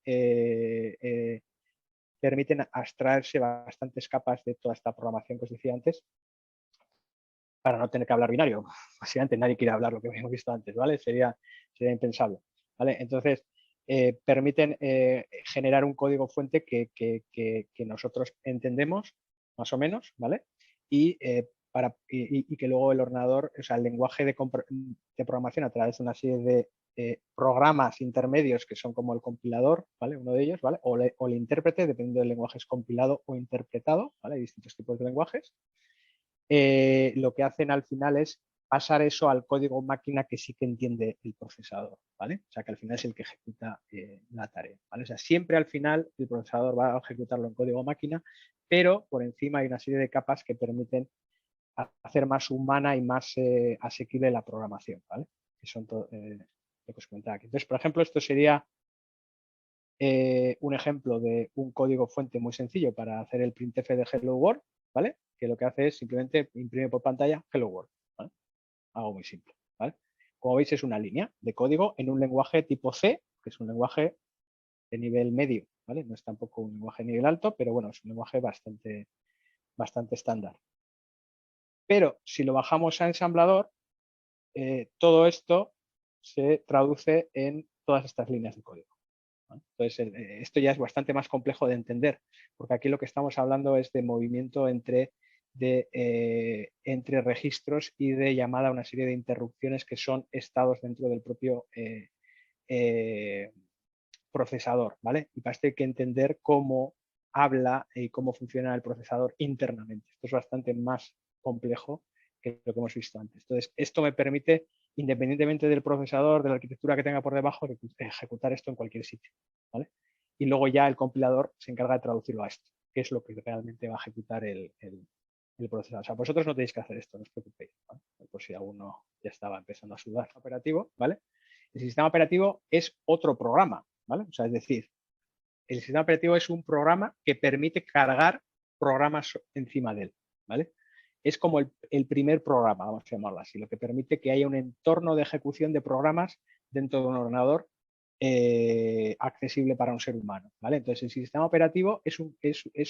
permiten abstraerse bastantes capas de toda esta programación que os decía antes para no tener que hablar binario. Básicamente nadie quiere hablar lo que habíamos visto antes, ¿vale? Sería impensable, ¿vale? Entonces, permiten generar un código fuente que nosotros entendemos, más o menos, ¿vale? Y que luego el ordenador, o sea, el lenguaje de programación a través de una serie de programas intermedios que son como el compilador, ¿vale? Uno de ellos, ¿vale? O el intérprete, dependiendo del lenguaje, es compilado o interpretado, ¿vale? Hay distintos tipos de lenguajes. Lo que hacen al final es pasar eso al código máquina que sí que entiende el procesador, ¿vale? O sea, que al final es el que ejecuta la tarea, ¿vale? O sea, siempre al final el procesador va a ejecutarlo en código máquina, pero por encima hay una serie de capas que permiten hacer más humana y más asequible la programación, ¿vale? Que son lo que os comentaba aquí. Entonces, por ejemplo, esto sería un ejemplo de un código fuente muy sencillo para hacer el printf de Hello World, ¿vale? Que lo que hace es simplemente imprimir por pantalla Hello World, ¿vale? Algo muy simple, ¿vale? Como veis, es una línea de código en un lenguaje tipo C, que es un lenguaje de nivel medio, ¿vale? No es tampoco un lenguaje de nivel alto, pero bueno, es un lenguaje bastante estándar. Pero si lo bajamos a ensamblador, todo esto se traduce en todas estas líneas de código. Entonces, esto ya es bastante más complejo de entender, porque aquí lo que estamos hablando es de movimiento entre registros y de llamada a una serie de interrupciones que son estados dentro del propio procesador, ¿vale? Y para esto hay que entender cómo habla y cómo funciona el procesador internamente. Esto es bastante más complejo que lo que hemos visto antes. Entonces, esto me permite, independientemente del procesador, de la arquitectura que tenga por debajo, ejecutar esto en cualquier sitio, ¿vale? Y luego ya el compilador se encarga de traducirlo a esto, que es lo que realmente va a ejecutar el procesador. O sea, vosotros no tenéis que hacer esto, no os preocupéis, ¿vale? Por si alguno ya estaba empezando a sudar. Operativo, ¿vale? El sistema operativo es otro programa, ¿vale? O sea, es decir, el sistema operativo es un programa que permite cargar programas encima de él, ¿vale? Es como el primer programa, vamos a llamarlo así, lo que permite que haya un entorno de ejecución de programas dentro de un ordenador accesible para un ser humano, ¿vale? Entonces, el sistema operativo es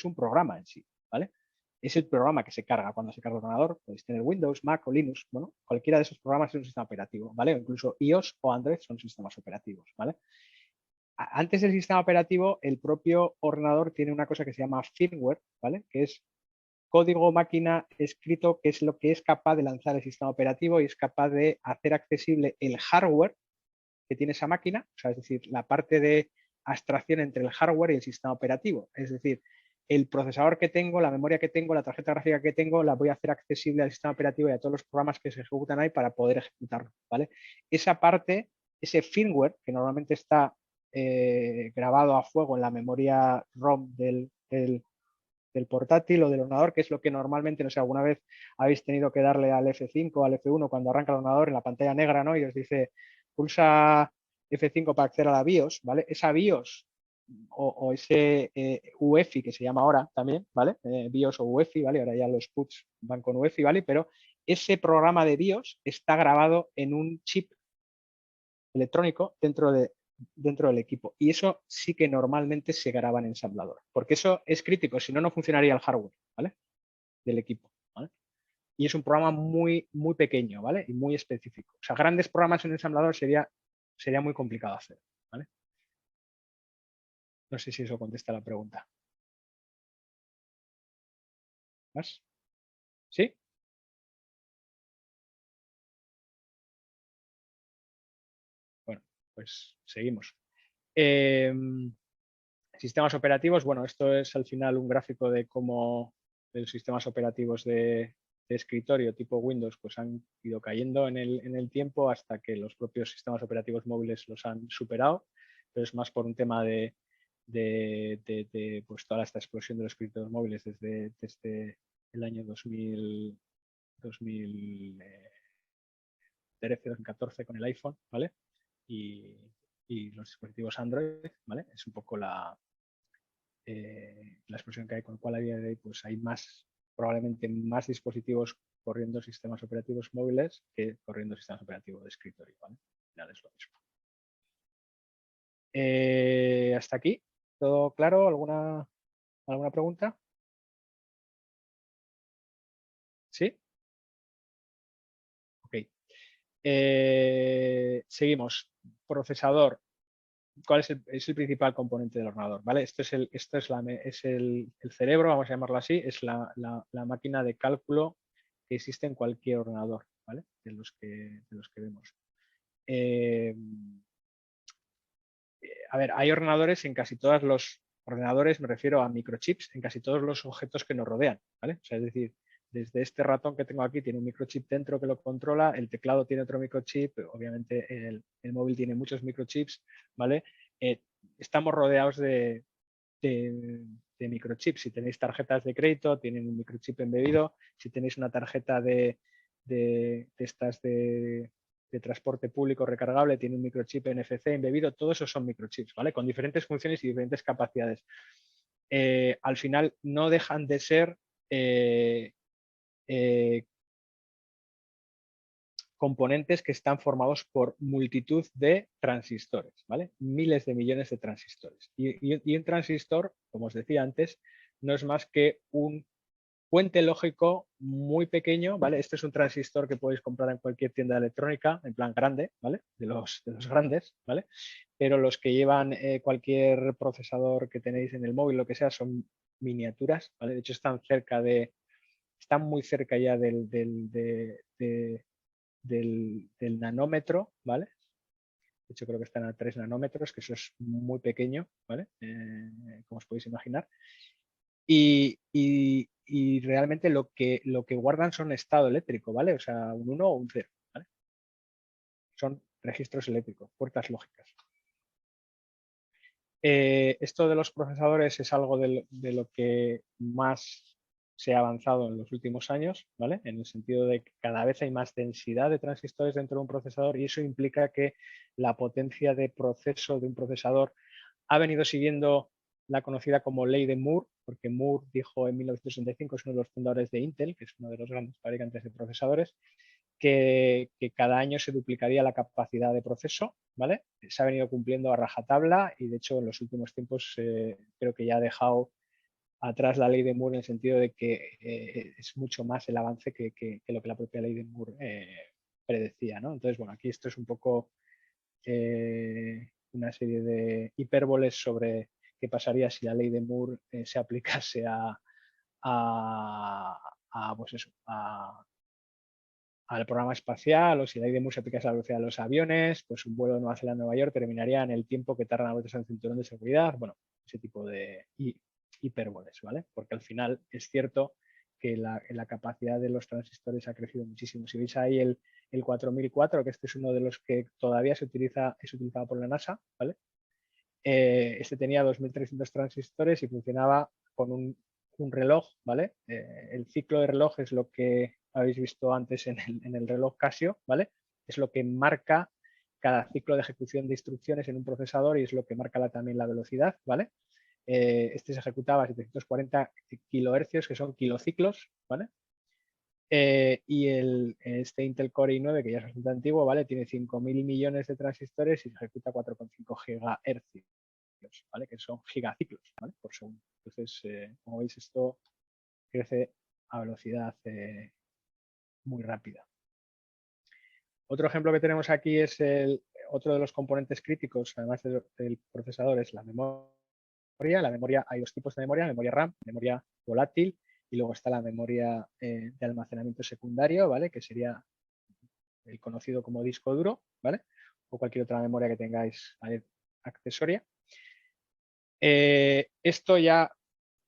un programa en sí, ¿vale? Es el programa que se carga cuando se carga el ordenador. Podéis tener Windows, Mac o Linux, bueno, cualquiera de esos programas es un sistema operativo, ¿vale? O incluso iOS o Android son sistemas operativos, ¿vale? Antes del sistema operativo, el propio ordenador tiene una cosa que se llama firmware, ¿vale? Que es código máquina escrito, que es lo que es capaz de lanzar el sistema operativo y es capaz de hacer accesible el hardware que tiene esa máquina, o sea, es decir, la parte de abstracción entre el hardware y el sistema operativo. Es decir, el procesador que tengo, la memoria que tengo, la tarjeta gráfica que tengo, la voy a hacer accesible al sistema operativo y a todos los programas que se ejecutan ahí para poder ejecutarlo, ¿vale? Esa parte, ese firmware, que normalmente está grabado a fuego en la memoria ROM del portátil o del ordenador, que es lo que normalmente, no sé, alguna vez habéis tenido que darle al F5 o al F1 cuando arranca el ordenador en la pantalla negra, ¿no? Y os dice, pulsa F5 para acceder a la BIOS, ¿vale? Esa BIOS o ese UEFI que se llama ahora también, ¿vale? BIOS o UEFI, ¿vale? Ahora ya los PUTs van con UEFI, ¿vale? Pero ese programa de BIOS está grabado en un chip electrónico dentro de dentro del equipo. Y eso sí que normalmente se graba en ensamblador, porque eso es crítico, si no, no funcionaría el hardware, ¿vale? Del equipo, ¿vale? Y es un programa muy, muy pequeño, ¿vale? Y muy específico. O sea, grandes programas en ensamblador sería muy complicado hacer, ¿vale? No sé si eso contesta la pregunta. ¿Más? ¿Sí? Bueno, pues seguimos. Sistemas operativos, bueno, esto es al final un gráfico de cómo los sistemas operativos de escritorio tipo Windows pues han ido cayendo en el tiempo hasta que los propios sistemas operativos móviles los han superado, pero es más por un tema de pues toda esta explosión de los escritorios móviles desde el año 2014 con el iPhone, ¿vale? Y los dispositivos Android, ¿vale? Es un poco la explosión que hay, con lo cual a día de hoy pues hay probablemente más dispositivos corriendo sistemas operativos móviles que corriendo sistemas operativos de escritorio, ¿vale? Al final es lo mismo. Hasta aquí, ¿todo claro? ¿Alguna pregunta? ¿Sí? Ok. Seguimos. Procesador. ¿Cuál es el principal componente del ordenador? ¿Vale? Esto es el cerebro, vamos a llamarlo así, es la máquina de cálculo que existe en cualquier ordenador, ¿vale? De los que vemos. A ver, hay ordenadores en casi todos los ordenadores, me refiero a microchips, en casi todos los objetos que nos rodean, ¿vale? O sea, es decir, desde este ratón que tengo aquí tiene un microchip dentro que lo controla, el teclado tiene otro microchip, obviamente el móvil tiene muchos microchips, ¿vale? Estamos rodeados de microchips. Si tenéis tarjetas de crédito, tienen un microchip embebido. Si tenéis una tarjeta de estas de transporte público recargable, tiene un microchip NFC embebido. Todos esos son microchips, ¿vale? Con diferentes funciones y diferentes capacidades. Al final no dejan de ser componentes que están formados por multitud de transistores, ¿vale? Miles de millones de transistores. Y un transistor, como os decía antes, no es más que un puente lógico muy pequeño, ¿vale? Este es un transistor que podéis comprar en cualquier tienda electrónica, en plan grande, ¿vale? De los grandes, ¿vale? Pero los que llevan cualquier procesador que tenéis en el móvil, lo que sea, son miniaturas, ¿vale? De hecho, están muy cerca ya del nanómetro, ¿vale? De hecho, creo que están a 3 nanómetros, que eso es muy pequeño, ¿vale? Como os podéis imaginar. Y realmente lo que guardan son estado eléctrico, ¿vale? O sea, un 1 o un 0, ¿vale? Son registros eléctricos, puertas lógicas. Esto de los procesadores es algo de lo que más se ha avanzado en los últimos años, ¿vale? En el sentido de que cada vez hay más densidad de transistores dentro de un procesador y eso implica que la potencia de proceso de un procesador ha venido siguiendo la conocida como ley de Moore, porque Moore dijo en 1965, es uno de los fundadores de Intel, que es uno de los grandes fabricantes de procesadores, que cada año se duplicaría la capacidad de proceso, ¿vale? Se ha venido cumpliendo a rajatabla y de hecho en los últimos tiempos creo que ya ha dejado atrás la ley de Moore en el sentido de que es mucho más el avance que lo que la propia ley de Moore predecía, ¿no? Entonces, bueno, aquí esto es un poco una serie de hipérboles sobre qué pasaría si la ley de Moore se aplicase pues eso, al programa espacial, o si la ley de Moore se aplicase a la velocidad de los aviones, pues un vuelo de Nueva Zelanda a Nueva York terminaría en el tiempo que tardan a veces en el cinturón de seguridad, bueno, ese tipo de hipérboles, ¿vale? Porque al final es cierto que la capacidad de los transistores ha crecido muchísimo. Si veis ahí el 4004, que este es uno de los que todavía es utilizado por la NASA, ¿vale? Este tenía 2300 transistores y funcionaba con un reloj, ¿vale? El ciclo de reloj es lo que habéis visto antes en el reloj Casio, ¿vale? Es lo que marca cada ciclo de ejecución de instrucciones en un procesador y es lo que marca también la velocidad, ¿vale? Este se ejecutaba a 740 kilohercios, que son kilociclos, ¿vale? Y este Intel Core i9, que ya es bastante antiguo, ¿vale? Tiene 5.000 millones de transistores y se ejecuta 4,5 GHz, ¿vale? Que son gigaciclos, ¿vale? Por segundo. Entonces, como veis, esto crece a velocidad muy rápida. Otro ejemplo que tenemos aquí es otro de los componentes críticos, además del procesador, es la memoria. La memoria, hay dos tipos de memoria RAM, memoria volátil, y luego está la memoria de almacenamiento secundario, ¿vale? Que sería el conocido como disco duro, ¿vale? O cualquier otra memoria que tengáis accesoria. Esto ya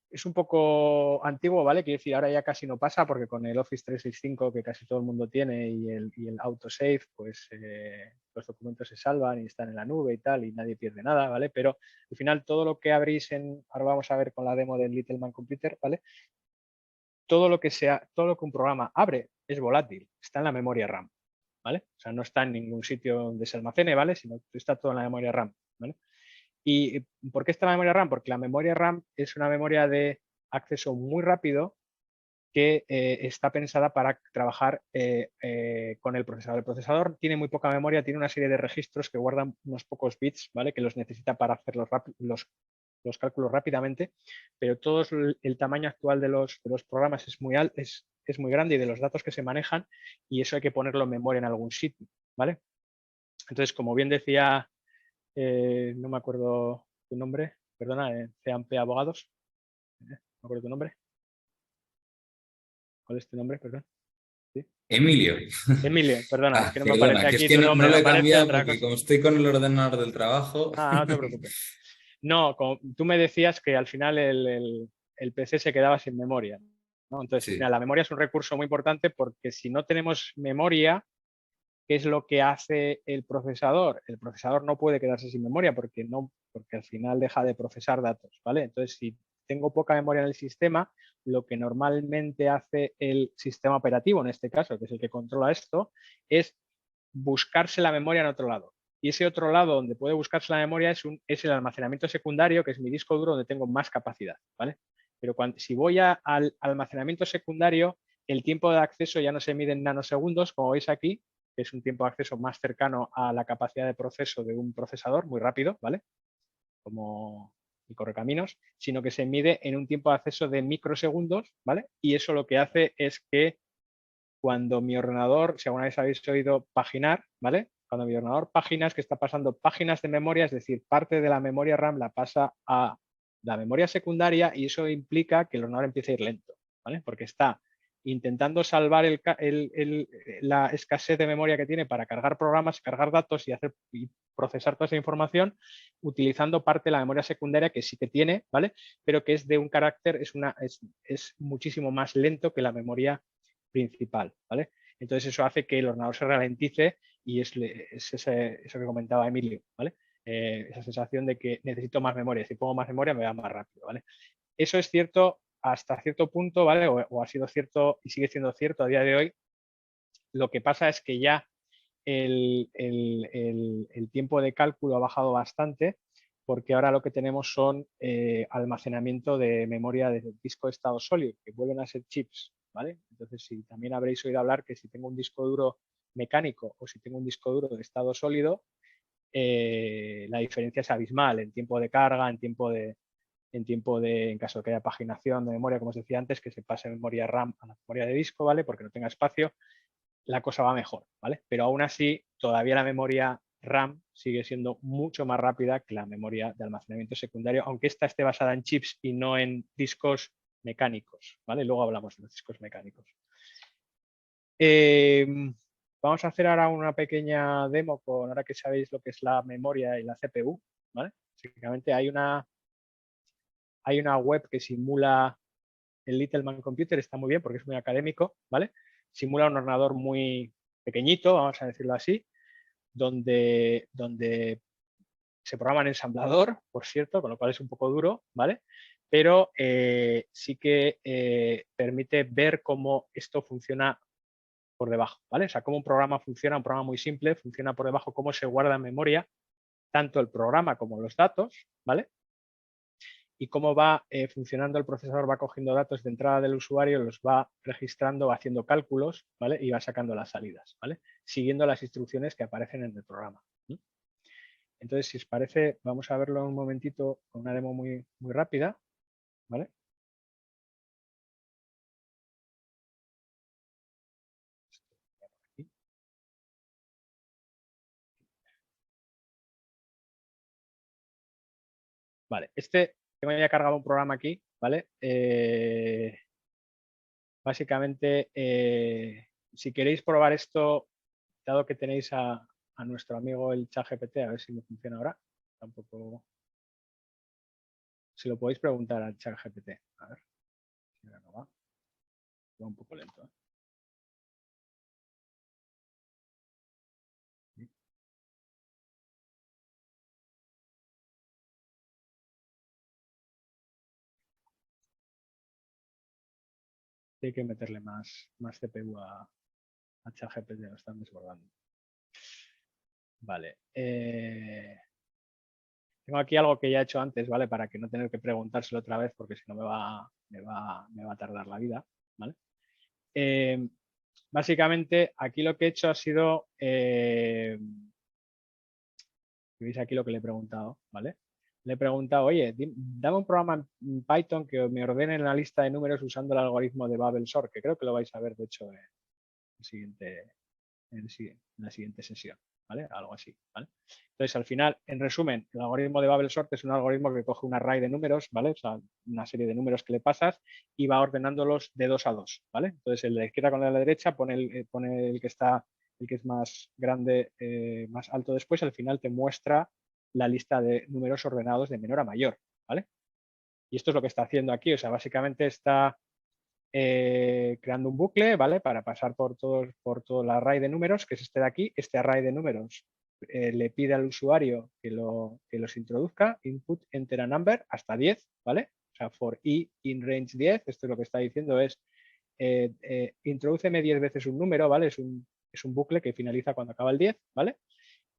es un poco antiguo, ¿vale? Quiero decir, ahora ya casi no pasa porque con el Office 365 que casi todo el mundo tiene y el autosave, pues los documentos se salvan y están en la nube y tal y nadie pierde nada, ¿vale? Pero al final todo lo que abrís ahora vamos a ver con la demo del Little Man Computer, ¿vale? Todo lo que un programa abre es volátil, está en la memoria RAM, ¿vale? O sea, no está en ningún sitio donde se almacene, ¿vale? Sino que está todo en la memoria RAM, ¿vale? ¿Y por qué está la memoria RAM? Porque la memoria RAM es una memoria de acceso muy rápido que está pensada para trabajar con el procesador. El procesador tiene muy poca memoria, tiene una serie de registros que guardan unos pocos bits, ¿vale? Que los necesita para hacer los cálculos rápidamente, pero todo el tamaño actual de los programas es muy alto, es muy grande y de los datos que se manejan, y eso hay que ponerlo en memoria en algún sitio, ¿vale? Entonces, como bien decía, no me acuerdo tu nombre, perdona, CAMP Abogados, no me acuerdo tu nombre. ¿Cuál es tu nombre, perdón? ¿Sí? Emilio. Emilio, perdona, es que no me Perdona, aparece que es aquí que tu no nombre, me lo he aparece cambiado otra porque cosa. como estoy con el ordenador del trabajo. No te preocupes. No, tú me decías que al final el PC se quedaba sin memoria, ¿no? Entonces, al Sí, final, la memoria es un recurso muy importante porque si no tenemos memoria, ¿qué es lo que hace el procesador? El procesador no puede quedarse sin memoria porque al final deja de procesar datos, ¿vale? Entonces, si tengo poca memoria en el sistema, lo que normalmente hace el sistema operativo, en este caso, que es el que controla esto, es buscarse la memoria en otro lado. Y ese otro lado donde puede buscarse la memoria es el almacenamiento secundario, que es mi disco duro donde tengo más capacidad, ¿vale? Pero si voy al almacenamiento secundario, el tiempo de acceso ya no se mide en nanosegundos, como veis aquí, que es un tiempo de acceso más cercano a la capacidad de proceso de un procesador, muy rápido, ¿vale? Como el correcaminos, sino que se mide en un tiempo de acceso de microsegundos, ¿vale? Y eso lo que hace es que cuando mi ordenador, si alguna vez habéis oído paginar, ¿vale? Cuando mi ordenador pagina es que está pasando páginas de memoria, es decir, parte de la memoria RAM la pasa a la memoria secundaria y eso implica que el ordenador empiece a ir lento, ¿vale? Porque está intentando salvar la escasez de memoria que tiene para cargar programas, cargar datos y procesar toda esa información utilizando parte de la memoria secundaria que sí que tiene, ¿vale? Pero que es de un carácter, es muchísimo más lento que la memoria principal, ¿vale? Entonces eso hace que el ordenador se ralentice y es eso que comentaba Emilio, ¿vale? Esa sensación de que necesito más memoria. Si pongo más memoria me va más rápido, ¿vale? Eso es cierto hasta cierto punto, ¿vale? O ha sido cierto y sigue siendo cierto a día de hoy. Lo que pasa es que ya el tiempo de cálculo ha bajado bastante porque ahora lo que tenemos son almacenamiento de memoria de disco de estado sólido, que vuelven a ser chips, ¿vale? Entonces, si también habréis oído hablar que si tengo un disco duro mecánico o si tengo un disco duro de estado sólido, la diferencia es abismal en tiempo de carga, en caso de que haya paginación de memoria, como os decía antes, que se pase memoria RAM a la memoria de disco, ¿vale? Porque no tenga espacio, la cosa va mejor, ¿vale? Pero aún así, todavía la memoria RAM sigue siendo mucho más rápida que la memoria de almacenamiento secundario, aunque esta esté basada en chips y no en discos mecánicos, ¿vale? Luego hablamos de los discos mecánicos. Vamos a hacer ahora una pequeña demo ahora que sabéis lo que es la memoria y la CPU, ¿vale? Básicamente hay una web que simula el Little Man Computer, está muy bien porque es muy académico, ¿vale? Simula un ordenador muy pequeñito, vamos a decirlo así, donde se programa en ensamblador, por cierto, con lo cual es un poco duro, ¿vale? Pero sí que permite ver cómo esto funciona por debajo, ¿vale? O sea, cómo un programa funciona, un programa muy simple, funciona por debajo, cómo se guarda en memoria tanto el programa como los datos, ¿vale? y cómo va funcionando el procesador, va cogiendo datos de entrada del usuario, los va registrando, va haciendo cálculos, ¿vale? Y va sacando las salidas, ¿vale? Siguiendo las instrucciones que aparecen en el programa. Entonces, si os parece, vamos a verlo un momentito con una demo muy rápida, ¿vale? Vale, tengo ya cargado un programa aquí, ¿vale? Básicamente, si queréis probar esto, dado que tenéis a nuestro amigo el ChatGPT, a ver si me funciona ahora. Tampoco. Si lo podéis preguntar al ChatGPT. A ver. Si ahora no va. Va un poco lento. Hay que meterle más CPU a ChatGPT, lo están desbordando. Vale. Tengo aquí algo que ya he hecho antes, ¿vale? Para que no tener que preguntárselo otra vez, porque si no me va a tardar la vida, ¿vale? Básicamente, aquí lo que he hecho ha sido, veis aquí lo que le he preguntado, ¿vale? Le he preguntado, oye, dame un programa en Python que me ordene en la lista de números usando el algoritmo de Babel Sort, que creo que lo vais a ver, de hecho, en la siguiente sesión, ¿vale? Algo así, ¿vale? Entonces, al final, en resumen, el algoritmo de Babel Sort es un algoritmo que coge un array de números, ¿vale? O sea, una serie de números que le pasas y va ordenándolos de 2 a 2, ¿vale? Entonces, el de la izquierda con el de la derecha pone el que es más grande, más alto después, al final te muestra la lista de números ordenados de menor a mayor, ¿vale? Y esto es lo que está haciendo aquí, o sea, básicamente está creando un bucle, ¿vale? Para pasar por todo el array de números, que es este de aquí. Este array de números le pide al usuario que los introduzca, input enter a number, hasta 10, ¿vale? O sea, for i in range 10, esto es lo que está diciendo es, introdúceme 10 veces un número, ¿vale? Es un bucle que finaliza cuando acaba el 10, ¿vale?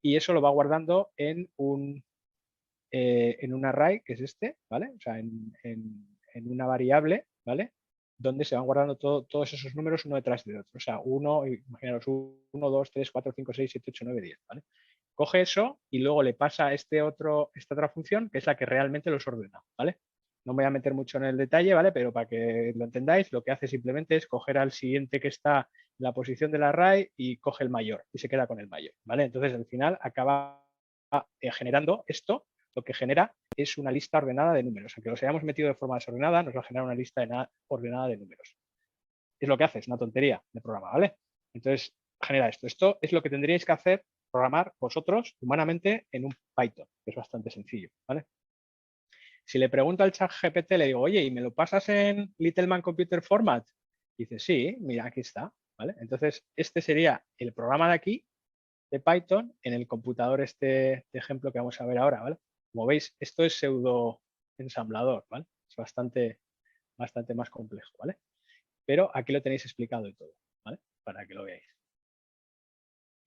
Y eso lo va guardando en un array, que es este, ¿vale? O sea, en una variable, ¿vale? Donde se van guardando todos esos números uno detrás de otro. O sea, imaginaros, 1, 2, 3, 4, 5, 6, 7, 8, 9, 10, ¿vale? Coge eso y luego le pasa esta otra función, que es la que realmente los ordena, ¿vale? No me voy a meter mucho en el detalle, ¿vale? Pero para que lo entendáis, lo que hace simplemente es coger al siguiente que está en la posición del array y coge el mayor y se queda con el mayor, ¿vale? Entonces, al final acaba generando esto. Lo que genera es una lista ordenada de números. Aunque los hayamos metido de forma desordenada, nos va a generar una lista ordenada de números. Es lo que hace, es una tontería de programa, ¿vale? Entonces, genera esto. Esto es lo que tendríais que hacer, programar vosotros humanamente en un Python, que es bastante sencillo, ¿vale? Si le pregunto al ChatGPT, le digo, oye, ¿y me lo pasas en Little Man Computer Format? Dice, sí, mira, aquí está, ¿vale? Entonces, este sería el programa de aquí, de Python, en el computador de ejemplo que vamos a ver ahora, ¿vale? Como veis, esto es pseudo ensamblador, ¿vale? Es bastante más complejo, ¿vale? Pero aquí lo tenéis explicado y todo, ¿vale? Para que lo veáis.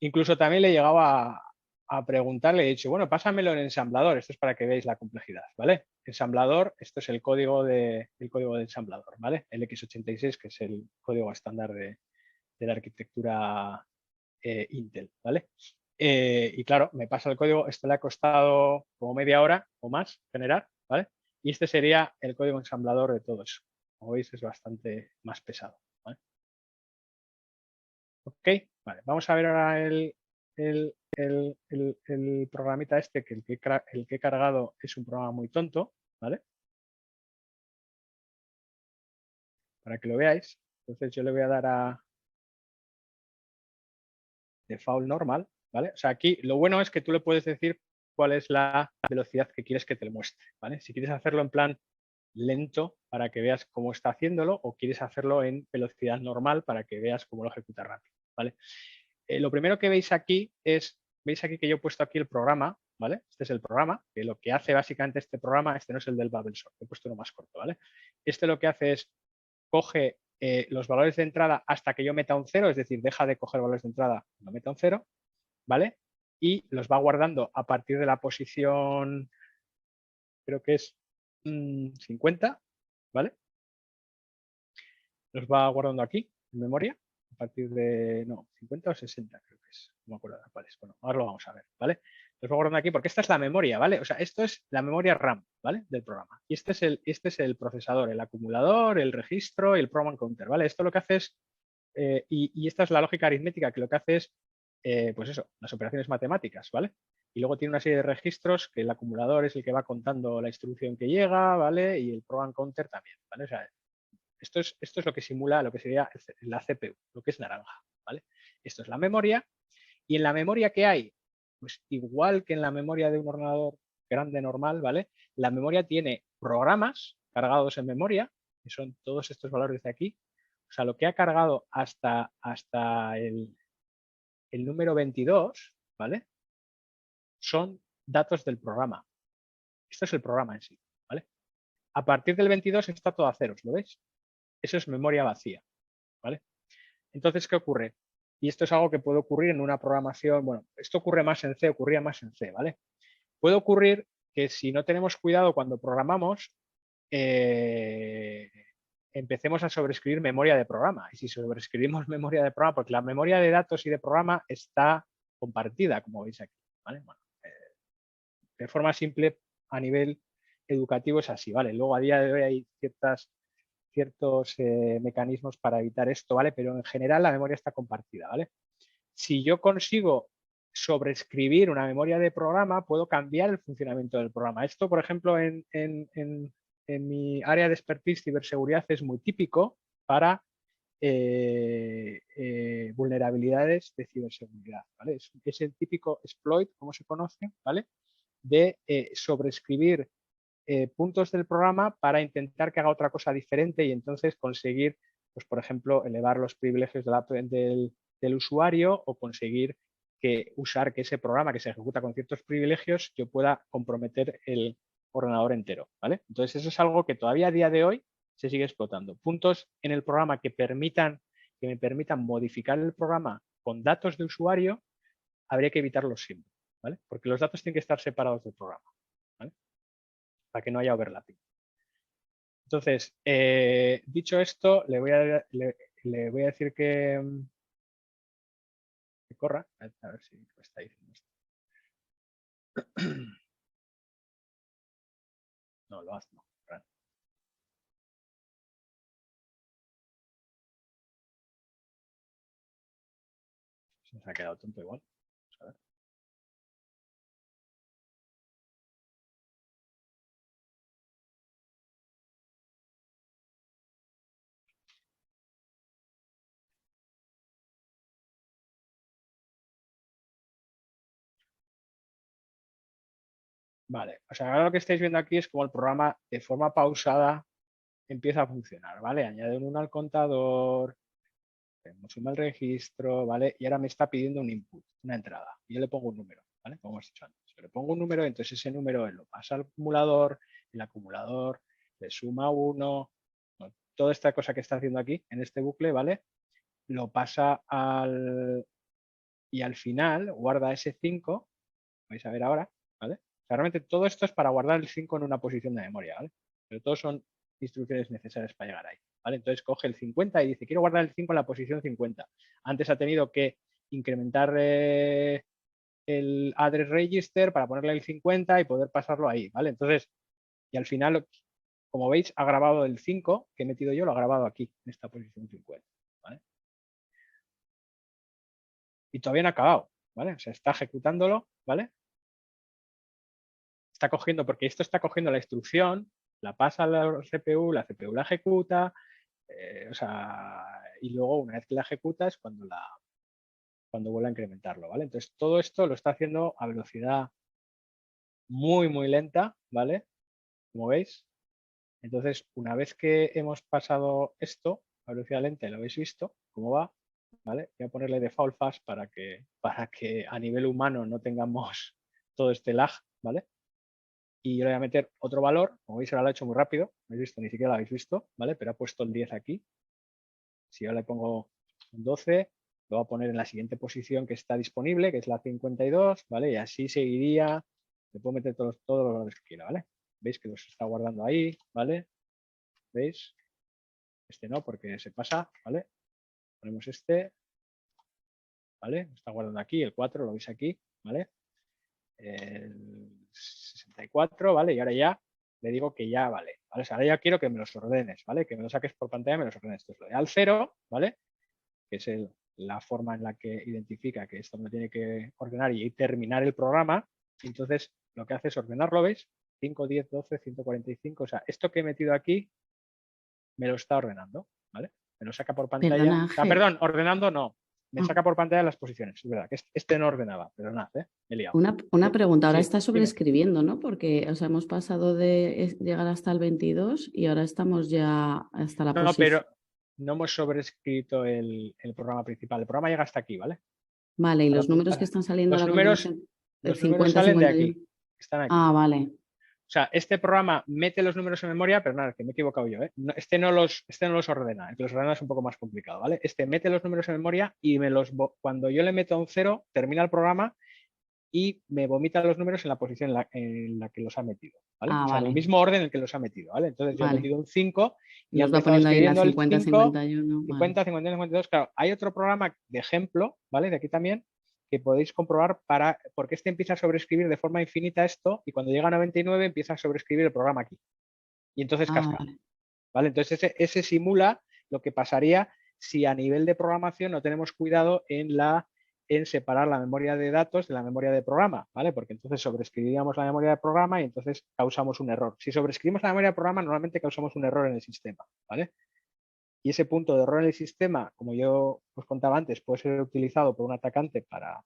Incluso también le he llegado a preguntarle, he dicho, bueno, pásamelo en ensamblador. Esto es para que veáis la complejidad, ¿vale? Ensamblador, esto es el código de ensamblador, ¿vale? El x86, que es el código estándar de la arquitectura Intel, ¿vale? Y claro, me pasa el código, esto le ha costado como media hora o más generar, ¿vale? Y este sería el código ensamblador de todo eso. Como veis, es bastante más pesado, ¿vale? Ok, vale, vamos a ver ahora el programita este, que el que he cargado es un programa muy tonto, ¿vale? Para que lo veáis. Entonces yo le voy a dar a default normal, ¿vale? O sea, aquí lo bueno es que tú le puedes decir cuál es la velocidad que quieres que te lo muestre, ¿vale? Si quieres hacerlo en plan lento para que veas cómo está haciéndolo, o quieres hacerlo en velocidad normal para que veas cómo lo ejecuta rápido, ¿vale? Lo primero que veis aquí veis aquí que yo he puesto aquí el programa, ¿vale? Este es el programa, que lo que hace básicamente este programa, este no es el del Babel Sort, he puesto uno más corto, ¿vale? Este lo que hace es coge los valores de entrada hasta que yo meta un 0, es decir, deja de coger valores de entrada cuando meta un 0, ¿vale? Y los va guardando a partir de la posición, creo que es 50, ¿vale? Los va guardando aquí, en memoria, a partir de, no, 50 o 60 creo que es, no me acuerdo de cuál es. Bueno, ahora lo vamos a ver, ¿vale? Los va guardando aquí porque esta es la memoria, ¿vale? O sea, esto es la memoria RAM, ¿vale? Del programa. Y este es el procesador, el acumulador, el registro y el program counter, ¿vale? Esto lo que hace es, y esta es la lógica aritmética que lo que hace es, pues eso, las operaciones matemáticas, ¿vale? Y luego tiene una serie de registros que el acumulador es el que va contando la instrucción que llega, ¿vale? Y el program counter también, ¿vale? O sea, esto es lo que simula lo que sería la CPU, lo que es naranja, ¿vale? Esto es la memoria. Y en la memoria que hay, pues igual que en la memoria de un ordenador grande normal, ¿vale? La memoria tiene programas cargados en memoria, que son todos estos valores de aquí. O sea, lo que ha cargado hasta el número 22, ¿vale? Son datos del programa. Esto es el programa en sí, ¿vale? A partir del 22 está todo a ceros, ¿lo veis? Eso es memoria vacía, ¿vale? Entonces, ¿qué ocurre? Y esto es algo que puede ocurrir en una programación, bueno, esto ocurría más en C, ¿vale? Puede ocurrir que si no tenemos cuidado cuando programamos, empecemos a sobreescribir memoria de programa. Y si sobreescribimos memoria de programa, porque la memoria de datos y de programa está compartida, como veis aquí, ¿vale? Bueno, de forma simple, a nivel educativo es así, ¿vale? Luego, a día de hoy hay ciertos mecanismos para evitar esto, ¿vale? Pero en general la memoria está compartida, ¿vale? Si yo consigo sobreescribir una memoria de programa, puedo cambiar el funcionamiento del programa. Esto, por ejemplo, en mi área de expertise ciberseguridad es muy típico para vulnerabilidades de ciberseguridad, ¿vale? Es el típico exploit, como se conoce, ¿vale? De sobreescribir puntos del programa para intentar que haga otra cosa diferente y entonces conseguir, pues por ejemplo, elevar los privilegios del usuario o conseguir usar que ese programa que se ejecuta con ciertos privilegios yo pueda comprometer el ordenador entero, ¿vale? Entonces eso es algo que todavía a día de hoy se sigue explotando. Puntos en el programa que me permitan modificar el programa con datos de usuario, habría que evitarlos siempre, ¿vale? Porque los datos tienen que estar separados del programa, ¿vale? Para que no haya overlapping. Entonces, dicho esto, le voy a decir que corra. A ver si me está diciendo esto. No, lo hace, no. Se nos ha quedado tonto igual. Vamos a ver. Vale, o sea, ahora lo que estáis viendo aquí es como el programa de forma pausada empieza a funcionar, ¿vale? Añade un 1 al contador, suma el registro, ¿vale? Y ahora me está pidiendo un input, una entrada. Y yo le pongo un número, ¿vale? Como hemos dicho antes. Yo le pongo un número, entonces ese número él lo pasa al acumulador, el acumulador le suma 1, toda esta cosa que está haciendo aquí en este bucle, ¿vale? Lo pasa y al final guarda ese 5, vais a ver ahora, ¿vale? O sea, realmente todo esto es para guardar el 5 en una posición de memoria, ¿vale? Pero todos son instrucciones necesarias para llegar ahí, ¿vale? Entonces coge el 50 y dice, quiero guardar el 5 en la posición 50. Antes ha tenido que incrementar el address register para ponerle el 50 y poder pasarlo ahí, ¿vale? Entonces, y al final, como veis, ha grabado el 5 que he metido yo, lo ha grabado aquí, en esta posición 50, ¿vale? Y todavía no ha acabado, ¿vale? O sea, está ejecutándolo, ¿vale? Está cogiendo, porque esto está cogiendo la instrucción, la pasa a la CPU la ejecuta, o sea, y luego una vez que la ejecuta es cuando vuelve a incrementarlo, ¿vale? Entonces, todo esto lo está haciendo a velocidad muy, muy lenta, ¿vale? Como veis. Entonces, una vez que hemos pasado esto a velocidad lenta, lo habéis visto, cómo va, ¿vale? Voy a ponerle default fast para que a nivel humano no tengamos todo este lag, ¿vale? Y yo le voy a meter otro valor, como veis ahora lo he hecho muy rápido, no habéis visto, ni siquiera lo habéis visto, ¿vale? Pero ha puesto el 10 aquí. Si yo le pongo un 12, lo voy a poner en la siguiente posición que está disponible, que es la 52, ¿vale? Y así seguiría, le puedo meter todos los valores que quiera, ¿vale? veis que los está guardando ahí, ¿vale? ¿Veis? Este no, porque se pasa, ¿vale? Ponemos este, ¿vale? Está guardando aquí, el 4, lo veis aquí, ¿vale? El 64, ¿vale? Y ahora ya le digo que ya vale, ¿vale? O sea, ahora ya quiero que me los ordenes, ¿vale? Que me los saques por pantalla y me los ordenes. Esto es lo de al 0, ¿vale? Que es la forma en la que identifica que esto me tiene que ordenar y terminar el programa. Entonces, lo que hace es ordenarlo, ¿veis? 5, 10, 12, 145. O sea, esto que he metido aquí me lo está ordenando, ¿vale? Me lo saca por pantalla. Perdona, O sea, Ángel. perdón, ordenando no. Me saca por pantalla las posiciones. Es verdad que este no ordenaba, pero nada, me he liado. Una pregunta, ahora Sí, está dime. sobreescribiendo, ¿no? Porque o sea, hemos pasado de llegar hasta el 22 y ahora estamos ya hasta la No, posición. pero no hemos sobrescrito el programa principal. El programa llega hasta aquí, ¿vale? Vale, y los números que están saliendo Los a números, continuación, el los números 50, salen de 51. aquí. Están aquí. Ah, vale. O sea, este programa mete los números en memoria, pero nada, que me he equivocado yo, ¿eh? Este no los ordena, el que los ordena es un poco más complicado, ¿vale? Este mete los números en memoria y cuando yo le meto a un 0, termina el programa y me vomita los números en la posición en la que los ha metido, ¿vale? Ah, o sea, en el vale. mismo orden en el que los ha metido, ¿vale? Entonces yo he Vale. metido un 5 y ha Nos va empezado poniendo ahí la escribiendo el 50, 5, 51. 50, 51, 52. Claro, hay otro programa de ejemplo, ¿vale? De aquí también, que podéis comprobar porque este empieza a sobreescribir de forma infinita esto y cuando llega a 99 empieza a sobreescribir el programa aquí. Y entonces casca. Vale. ¿Vale? Entonces ese simula lo que pasaría si a nivel de programación no tenemos cuidado en separar la memoria de datos de la memoria de programa, ¿vale? Porque entonces sobreescribiríamos la memoria de programa y entonces causamos un error. Si sobreescribimos la memoria de programa, normalmente causamos un error en el sistema, ¿vale? Y ese punto de error en el sistema, como yo os contaba antes, puede ser utilizado por un atacante para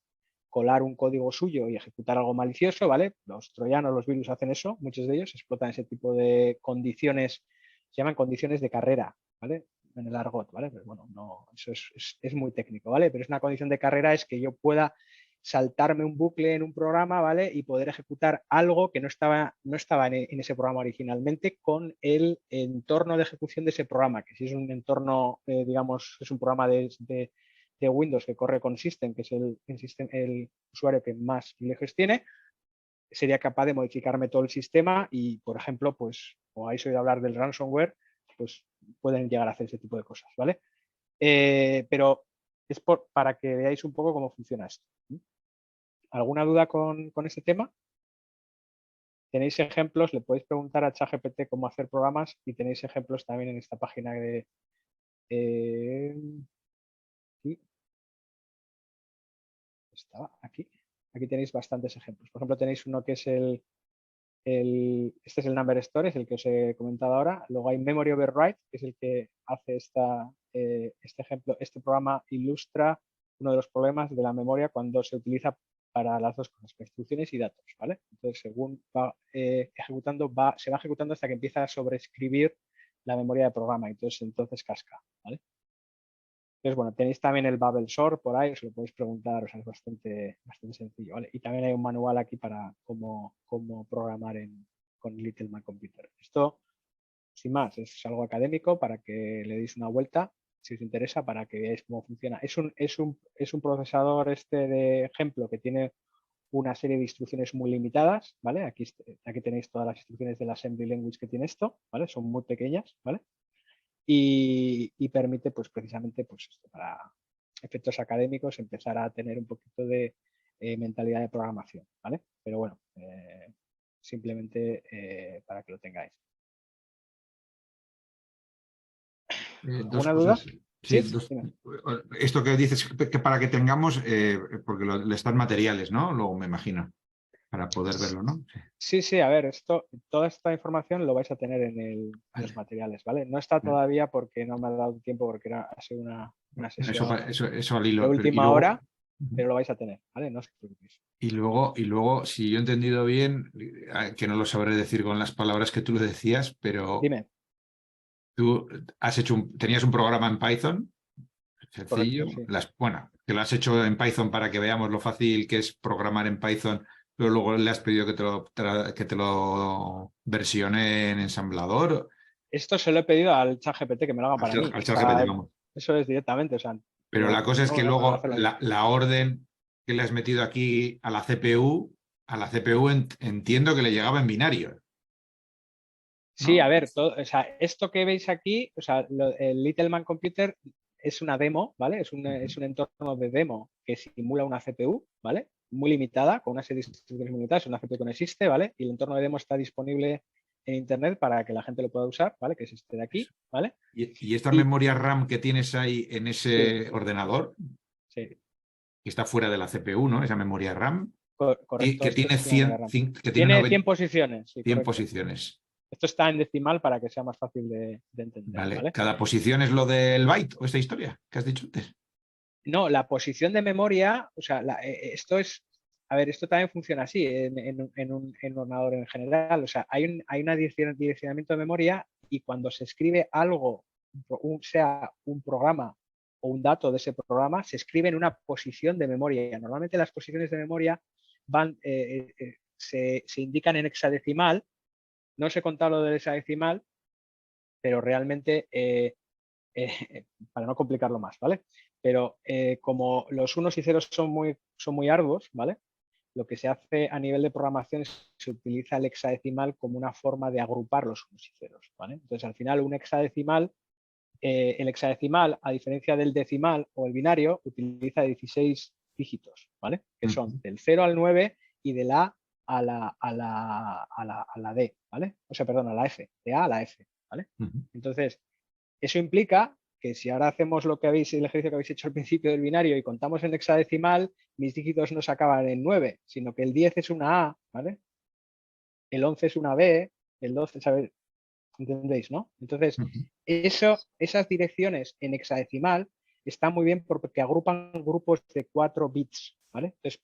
colar un código suyo y ejecutar algo malicioso, ¿vale? Los troyanos, los virus hacen eso, muchos de ellos explotan ese tipo de condiciones, se llaman condiciones de carrera, ¿vale? En el argot, ¿vale? Pero bueno, no, eso es muy técnico, ¿vale? Pero es una condición de carrera, es que yo pueda saltarme un bucle en un programa, ¿vale? Y poder ejecutar algo que no estaba en ese programa originalmente con el entorno de ejecución de ese programa, que si es un entorno, digamos, es un programa de Windows que corre con System, que es el usuario que más privilegios tiene, sería capaz de modificarme todo el sistema y, por ejemplo, pues, como habéis oído hablar del ransomware, pues pueden llegar a hacer ese tipo de cosas, ¿vale? Pero es para que veáis un poco cómo funciona esto. ¿Alguna duda con este tema? Tenéis ejemplos, le podéis preguntar a ChatGPT cómo hacer programas y tenéis ejemplos también en esta página de... estaba aquí. Aquí tenéis bastantes ejemplos. Por ejemplo, tenéis uno que es este es el Number Store, es el que os he comentado ahora. Luego hay Memory Override, que es el que hace este ejemplo. Este programa ilustra uno de los problemas de la memoria cuando se utiliza para las dos cosas, instrucciones y datos, ¿vale? Entonces, según va ejecutando, se va ejecutando hasta que empieza a sobreescribir la memoria de programa. Entonces casca, ¿vale? Entonces, bueno, tenéis también el Babel Sort por ahí, os lo podéis preguntar, o sea, es bastante sencillo, ¿vale? Y también hay un manual aquí para cómo programar con Little Man Computer. Esto, sin más, es algo académico para que le deis una vuelta, si os interesa, para que veáis cómo funciona. Es un procesador de ejemplo que tiene una serie de instrucciones muy limitadas, ¿vale? Aquí tenéis todas las instrucciones del assembly language que tiene esto, ¿vale? Son muy pequeñas, ¿vale? Y permite, pues precisamente, pues esto, para efectos académicos, empezar a tener un poquito de mentalidad de programación, ¿vale? Pero bueno, simplemente para que lo tengáis. Dos ¿Alguna duda? cosas. Sí, Sí, dime. esto que dices, que para que tengamos, porque le están materiales, ¿no? Luego me imagino, para poder verlo, ¿no? Sí, a ver, toda esta información lo vais a tener en los materiales, ¿vale? No está todavía porque no me ha dado tiempo, porque ha sido una sesión Eso al de hilo. última hora, pero lo vais a tener, ¿vale? No os preocupéis. Y luego, si yo he entendido bien, que no lo sabré decir con las palabras que tú le decías, pero Dime. tú tenías un programa en Python, sencillo, Correcto, sí. que lo has hecho en Python para que veamos lo fácil que es programar en Python, pero luego le has pedido que te lo versione en ensamblador. Esto se lo he pedido al ChatGPT que me lo haga para mí. Al O ChatGPT, sea, vamos. eso es directamente, o sea, Pero la cosa es no que voy a poder luego hacerlo yo. la orden que le has metido aquí a la CPU entiendo que le llegaba en binario. Sí, ¿no? a ver, o sea, esto que veis aquí, o sea, el Little Man Computer es una demo, ¿vale? Es un entorno de demo que simula una CPU, ¿vale? Muy limitada, con una serie de instrucciones muy limitadas, una CPU que no existe, ¿vale? Y el entorno de demo está disponible en Internet para que la gente lo pueda usar, ¿vale? Que es este de aquí, ¿vale? Y esta Y- memoria RAM que tienes ahí en ese Sí, ordenador, sí, que está fuera de la CPU, ¿no? Esa memoria RAM, y correcto, que esto tiene es memoria 100, RAM. que tiene Tiene 100 posiciones, sí, 100 correcto. posiciones. Esto está en decimal para que sea más fácil de entender, Vale. ¿vale? ¿Cada posición es lo del byte o esta historia que has dicho antes? No, la posición de memoria, o sea, esto es, a ver, esto también funciona así en un ordenador en general. O sea, hay un direccionamiento de memoria y cuando se escribe algo, sea un programa o un dato de ese programa, se escribe en una posición de memoria. Normalmente las posiciones de memoria se indican en hexadecimal. No os he contado lo del hexadecimal, pero realmente para no complicarlo más, ¿vale? Pero como los unos y ceros son muy arduos, ¿vale? Lo que se hace a nivel de programación es que se utiliza el hexadecimal como una forma de agrupar los unos y ceros, ¿vale? Entonces, al final, un hexadecimal, el hexadecimal, a diferencia del decimal o el binario, utiliza 16 dígitos, ¿vale? Que son del 0 al 9 y de la A a la D, ¿vale? O sea, perdón, a la F, de A a la F, ¿vale? Entonces, eso implica que si ahora hacemos el ejercicio que habéis hecho al principio del binario y contamos en hexadecimal, mis dígitos no se acaban en 9, sino que el 10 es una A, ¿vale? El 11 es una B, el 12, ¿sabes? ¿Entendéis, no? Entonces, esas direcciones en hexadecimal están muy bien porque agrupan grupos de 4 bits, ¿vale? Entonces,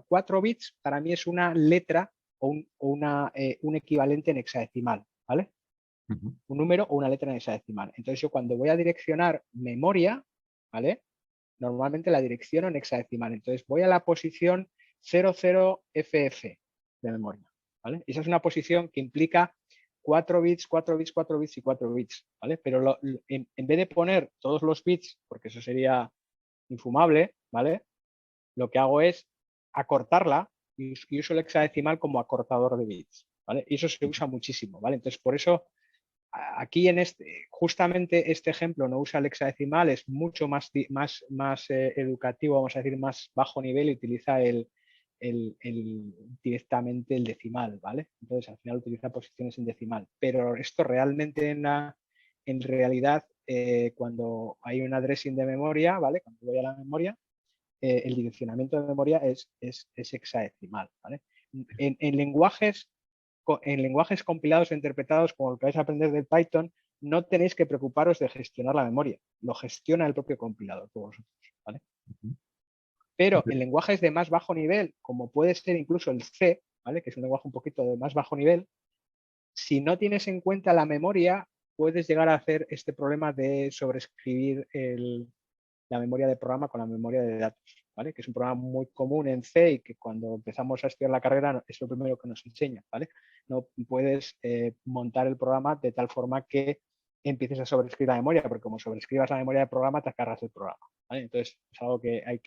4 bits para mí es una letra o un equivalente en hexadecimal, ¿vale? Un número o una letra en hexadecimal. Entonces yo cuando voy a direccionar memoria, ¿vale? Normalmente la direcciono en hexadecimal. Entonces voy a la posición 00FF de memoria, ¿vale? Esa es una posición que implica 4 bits, 4 bits, 4 bits y 4 bits, ¿vale? Pero en vez de poner todos los bits, porque eso sería infumable, ¿vale? Lo que hago es acortarla y uso el hexadecimal como acortador de bits, ¿vale? Y eso se usa muchísimo, ¿vale? Entonces por eso aquí justamente este ejemplo no usa el hexadecimal, es mucho más educativo, vamos a decir, más bajo nivel y utiliza directamente el decimal, ¿vale? Entonces al final utiliza posiciones en decimal. Pero esto realmente en realidad, cuando hay un addressing de memoria, ¿vale? Cuando voy a la memoria, el direccionamiento de memoria es hexadecimal, ¿vale? En lenguajes compilados e interpretados, como el que vais a aprender del Python, no tenéis que preocuparos de gestionar la memoria. Lo gestiona el propio compilador por vosotros, ¿vale? Pero en lenguajes de más bajo nivel, como puede ser incluso el C, ¿vale? Que es un lenguaje un poquito de más bajo nivel, si no tienes en cuenta la memoria, puedes llegar a hacer este problema de sobreescribir la memoria de programa con la memoria de datos, ¿vale? Que es un programa muy común en C y que cuando empezamos a estudiar la carrera es lo primero que nos enseña, ¿vale? No puedes montar el programa de tal forma que empieces a sobreescribir la memoria, porque como sobreescribas la memoria de programa, te cargas el programa, ¿vale? Entonces, es algo que hay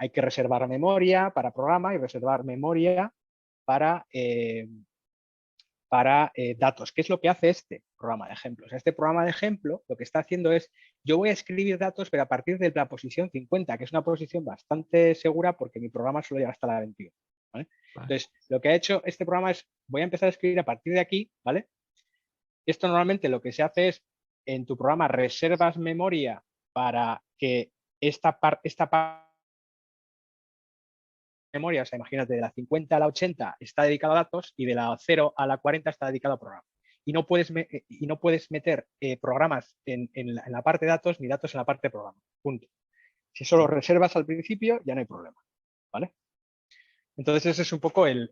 que reservar memoria para programa y reservar memoria para datos. ¿Qué es lo que hace este programa de ejemplo? O sea, este programa de ejemplo lo que está haciendo es, yo voy a escribir datos, pero a partir de la posición 50, que es una posición bastante segura porque mi programa solo llega hasta la 21. ¿Vale? Entonces, lo que ha hecho este programa es, voy a empezar a escribir a partir de aquí, ¿vale? Esto normalmente lo que se hace es, en tu programa reservas memoria para que esta parte memoria, o sea, imagínate, de la 50 a la 80 está dedicado a datos y de la 0 a la 40 está dedicado a programas. Y no puedes meter programas en la parte de datos ni datos en la parte de programa. Punto. Si solo reservas al principio, ya no hay problema. ¿Vale? Entonces ese es un poco el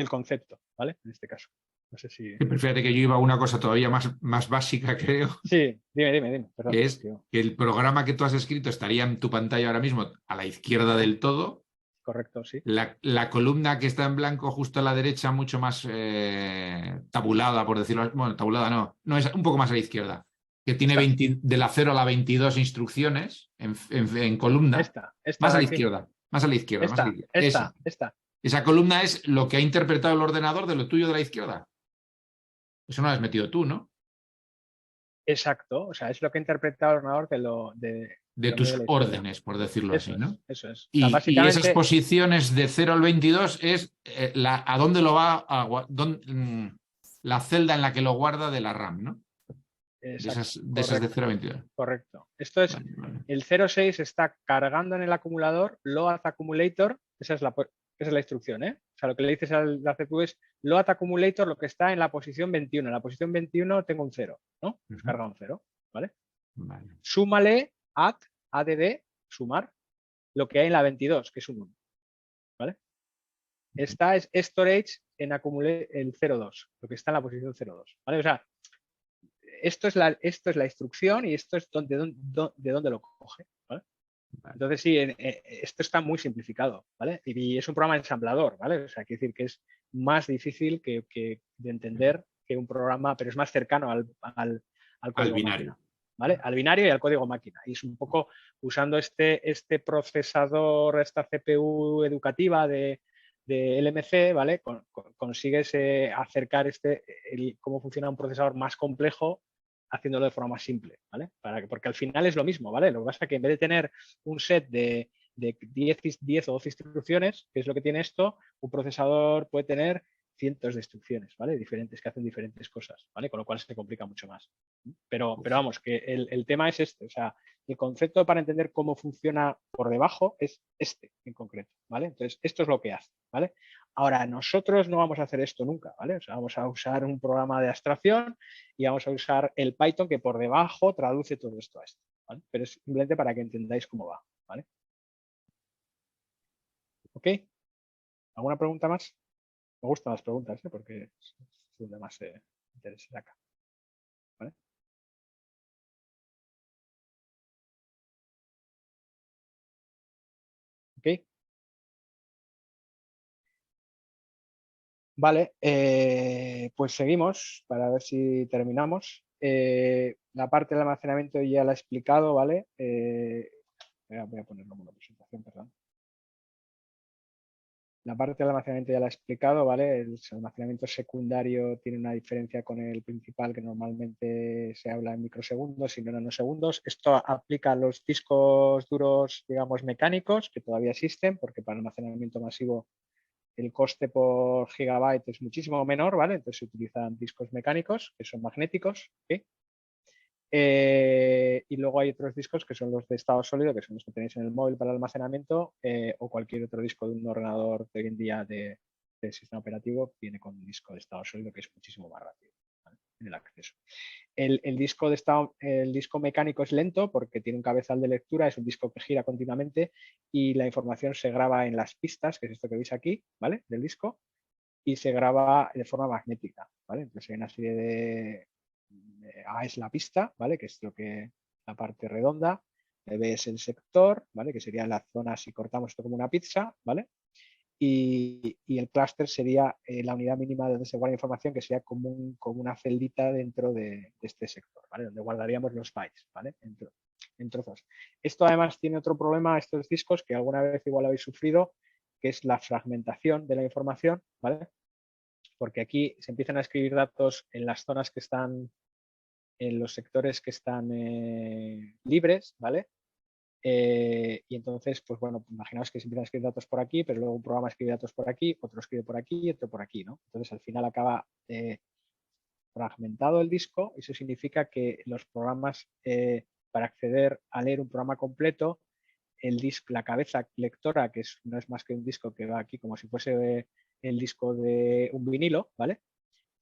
concepto, ¿vale? En este caso. No sé si... Pero fíjate que yo iba a una cosa todavía más básica, creo, Sí, dime. Perdón, que es que el programa que tú has escrito estaría en tu pantalla ahora mismo a la izquierda del todo. Correcto, sí. La columna que está en blanco justo a la derecha, mucho más tabulada, por decirlo. Bueno, tabulada no es un poco más a la izquierda. Que tiene de la 0 a la 22 instrucciones en columna. Esta Más a de la aquí. izquierda. Más a la izquierda. Esta. Esa columna es lo que ha interpretado el ordenador de lo tuyo de la izquierda. Eso no lo has metido tú, ¿no? Exacto, o sea, es lo que ha interpretado el ordenador De cambio tus de la instrucción. órdenes, por decirlo Eso así, es, ¿no? eso es. O sea, Y esas básicamente, posiciones de 0 al 22 es a dónde lo va la celda en la que lo guarda de la RAM, ¿no? exacto, De esas de correcto, 0 a 22. correcto. Esto es, Vale, vale. el 0.6 está cargando en el acumulador load accumulator, esa es la instrucción, ¿eh? O sea, lo que le dices al CPU es load accumulator, lo que está en la posición 21. En la posición 21 tengo un 0, ¿no? Pues carga un 0, ¿vale? Vale. Súmale add, sumar, lo que hay en la 22, que es un 1, ¿vale? Esta es storage en acumulé el 0.2, lo que está en la posición 0.2, ¿vale? O sea, esto es la instrucción y esto es de dónde lo coge, ¿vale? Entonces, sí, esto está muy simplificado, ¿vale? Y es un programa ensamblador, ¿vale? O sea, quiere decir que es más difícil de entender que un programa, pero es más cercano al código binario. máquina, ¿vale? Al binario y al código máquina. Y es un poco usando este procesador, esta CPU educativa de LMC, ¿vale? Consigues acercar cómo funciona un procesador más complejo haciéndolo de forma más simple, ¿vale? Porque al final es lo mismo, ¿vale? Lo que pasa es que en vez de tener un set de 10 o 12 instrucciones, que es lo que tiene esto, un procesador puede tener cientos de instrucciones, ¿vale? Diferentes, que hacen diferentes cosas, ¿vale? Con lo cual se complica mucho más. Pero vamos, que el tema es este, o sea, el concepto para entender cómo funciona por debajo es este en concreto, ¿vale? Entonces, esto es lo que hace, ¿vale? Ahora, nosotros no vamos a hacer esto nunca, ¿vale? O sea, vamos a usar un programa de abstracción y vamos a usar el Python que por debajo traduce todo esto a esto, ¿vale? Pero es simplemente para que entendáis cómo va, ¿vale? ¿Ok? ¿Alguna pregunta más? Me gustan las preguntas, ¿eh? Porque es donde más se interesa acá, ¿vale? ¿Ok? Vale, pues seguimos para ver si terminamos. La parte del almacenamiento ya la he explicado, ¿vale? Voy a ponerlo en una presentación, perdón. La parte del almacenamiento ya la he explicado, ¿vale? El almacenamiento secundario tiene una diferencia con el principal, que normalmente se habla en microsegundos y no en nanosegundos. Esto aplica a los discos duros, digamos, mecánicos, que todavía existen, porque para el almacenamiento masivo el coste por gigabyte es muchísimo menor, ¿vale? Entonces se utilizan discos mecánicos, que son magnéticos, ¿sí? Y luego hay otros discos que son los de estado sólido, que son los que tenéis en el móvil para el almacenamiento, o cualquier otro disco de un ordenador de hoy en día de sistema operativo viene con un disco de estado sólido que es muchísimo más rápido, ¿vale? En el acceso. El disco mecánico es lento porque tiene un cabezal de lectura, es un disco que gira continuamente y la información se graba en las pistas, que es esto que veis aquí, ¿vale? Del disco, y se graba de forma magnética, ¿vale? Entonces hay una serie de A es la pista, ¿vale? Que es la parte redonda, B es el sector, ¿vale? Que sería la zona si cortamos esto como una pizza, ¿vale? Y el clúster sería la unidad mínima donde se guarda información, que sería como una celdita dentro de este sector, ¿vale? Donde guardaríamos los bytes, ¿vale? En trozos. Esto además tiene otro problema, estos discos, que alguna vez igual habéis sufrido, que es la fragmentación de la información, ¿vale? Porque aquí se empiezan a escribir datos en las zonas que están, en los sectores que están libres, ¿vale? Y entonces, pues bueno, imaginaos que se empiezan a escribir datos por aquí, pero luego un programa escribe datos por aquí, otro escribe por aquí y otro por aquí, ¿no? Entonces al final acaba fragmentado el disco. Eso significa que los programas, para acceder a leer un programa completo, el disco, la cabeza lectora, que no es más que un disco que va aquí como si fuese el disco de un vinilo, ¿vale?